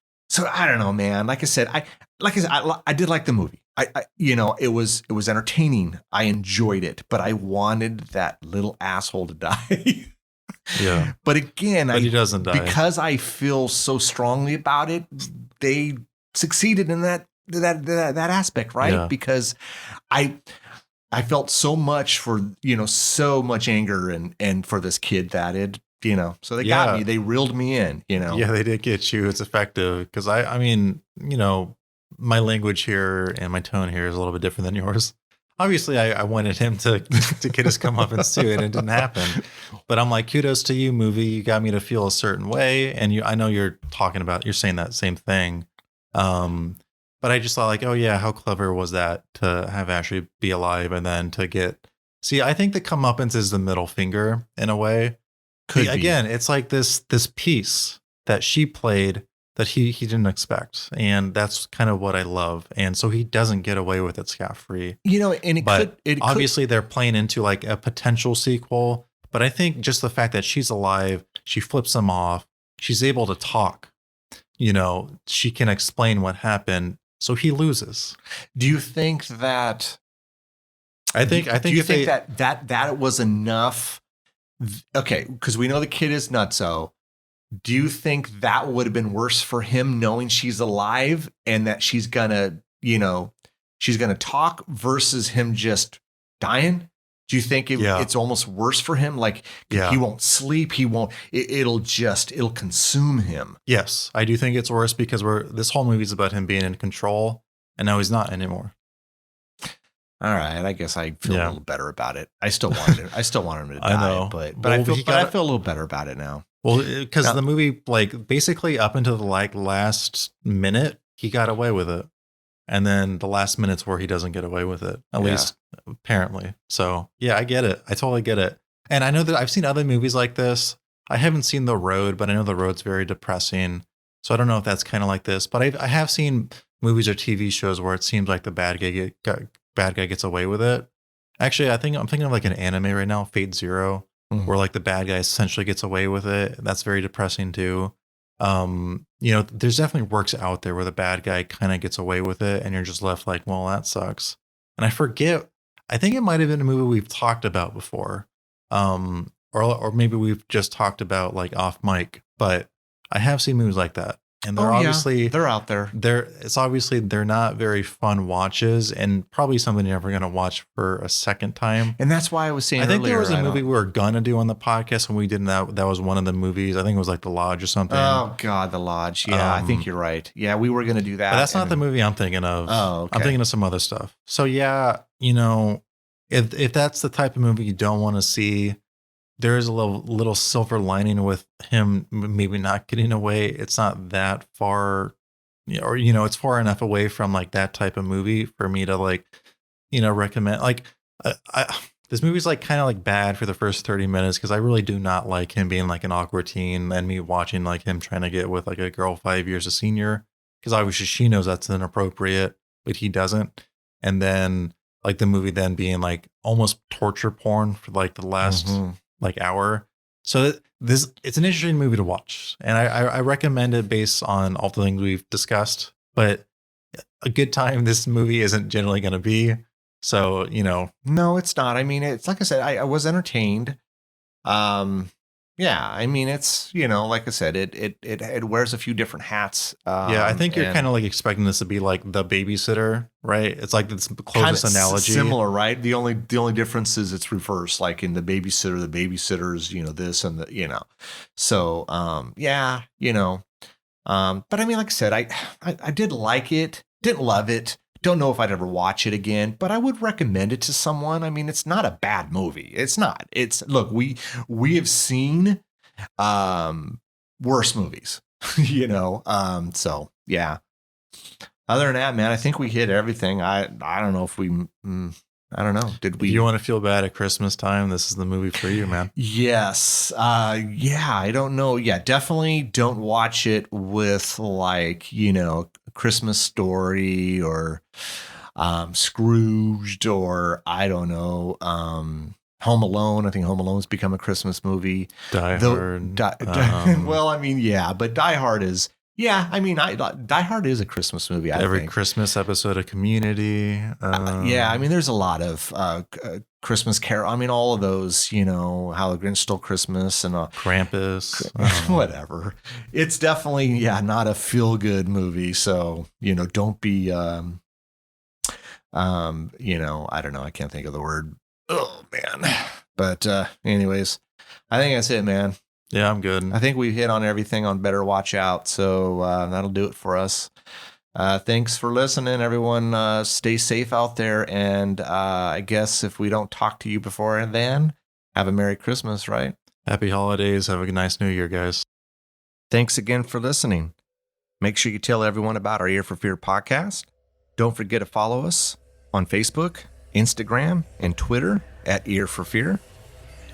I don't know, man. Like I said, I did like the movie. You know, it was entertaining. I enjoyed it, but I wanted that little asshole to die. yeah, But again, but he doesn't die. because I feel so strongly about it. They succeeded in that aspect, right? Yeah. Because I felt so much for, you know, so much anger and for this kid that it, you know, so they got me. They reeled me in, you know. Yeah, they did get you. It's effective because I mean, you know, my language here and my tone here is a little bit different than yours. Obviously, I wanted him to get his comeuppance too, and it didn't happen. But I'm like, kudos to you, movie. You got me to feel a certain way, and I know you're saying that same thing. But I just thought like, oh yeah, how clever was that to have Ashley be alive and then to get. See, I think the comeuppance is the middle finger in a way. Again, it's like this piece that she played that he didn't expect, and that's kind of what I love. And so he doesn't get away with it scot-free. You know, and obviously they're playing into like a potential sequel. But I think just the fact that she's alive, she flips him off, she's able to talk. You know, she can explain what happened, so he loses. Do you think that? I think that was enough? Okay, because we know the kid is nutso. Do you think that would have been worse for him knowing she's alive and that she's gonna talk versus him just dying? Do you think it's almost worse for him? Like he won't sleep. It'll consume him. Yes, I do think it's worse because this whole movie's about him being in control and now he's not anymore. All right, I guess I feel a little better about it. I still want him to die. I know, but I feel a little better about it now. Well, because the movie, like basically up until the last minute, he got away with it, and then the last minute's where he doesn't get away with it, at least apparently. So yeah, I get it. I totally get it. And I know that I've seen other movies like this. I haven't seen The Road, but I know The Road's very depressing. So I don't know if that's kind of like this, but I have seen movies or TV shows where it seems like the bad guy gets away with it. Actually, I'm thinking of like an anime right now, Fate Zero, where like the bad guy essentially gets away with it. That's very depressing too. You know, there's definitely works out there where the bad guy kind of gets away with it, and you're just left like, well, that sucks. And I forget. I think it might have been a movie we've talked about before, or maybe we've just talked about like off mic. But I have seen movies like that. And they're obviously they're out there. They're not very fun watches, and probably something you're never going to watch for a second time. And that's why I was saying I think there was a movie we were gonna do on the podcast when we didn't. That was one of the movies. I think it was like The Lodge or something. Oh God, The Lodge. Yeah, I think you're right. Yeah, we were gonna do that. But that's not the movie I'm thinking of. Oh, okay. I'm thinking of some other stuff. So yeah, you know, if that's the type of movie you don't want to see, there is a little silver lining with him maybe not getting away. It's not that far, or you know, it's far enough away from like that type of movie for me to like, you know, recommend. Like, this movie's like kind of like bad for the first 30 minutes because I really do not like him being like an awkward teen and me watching like him trying to get with like a girl 5 years a senior, because obviously she knows that's inappropriate, but he doesn't. And then like the movie then being like almost torture porn for like the last like hour. So it's an interesting movie to watch, and I recommend it based on all the things we've discussed. But a good time this movie isn't generally going to be. So you know, no, it's not. I mean, it's like I said, I was entertained. Yeah, I mean, it's, you know, like I said, it wears a few different hats. Yeah, I think you're kind of like expecting this to be like The Babysitter, right? It's like the closest analogy. Similar, right? The only difference is it's reversed. Like in The Babysitter, the babysitter's, you know, this and the, you know. So, yeah, you know. But I mean, like I said, I did like it, didn't love it. Don't know if I'd ever watch it again, but I would recommend it to someone. I mean, it's not a bad movie. It's not. It's, look, we have seen worse movies. So yeah. Other than that, man, I think we hit everything. I don't know if we, I don't know. Did we? If you want to feel bad at Christmas time, this is the movie for you, man. Yes. Yeah, I don't know. Yeah, definitely don't watch it with like, Christmas Story or Scrooged or I don't know, Home Alone. I think Home Alone's become a Christmas movie. Die Hard. Well, I mean, yeah, but Die Hard is, Die Hard is a Christmas movie. Every Christmas episode of Community. Yeah, I mean, there's a lot of Christmas Carol. I mean, all of those, How the Grinch Stole Christmas and Krampus. Whatever. It's definitely, not a feel good movie. So, don't be, I don't know. I can't think of the word. Oh, man. But anyways, I think that's it, man. Yeah, I'm good. I think we hit on everything on Better Watch Out. So that'll do it for us. Thanks for listening, everyone. Stay safe out there. And I guess if we don't talk to you before then, have a Merry Christmas, right? Happy holidays. Have a nice New Year, guys. Thanks again for listening. Make sure you tell everyone about our Ear for Fear podcast. Don't forget to follow us on Facebook, Instagram, and Twitter at Ear for Fear.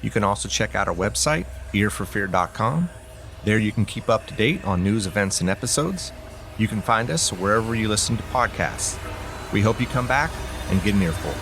You can also check out our website, earforfear.com. There you can keep up to date on news, events, and episodes. You can find us wherever you listen to podcasts. We hope you come back and get an earful.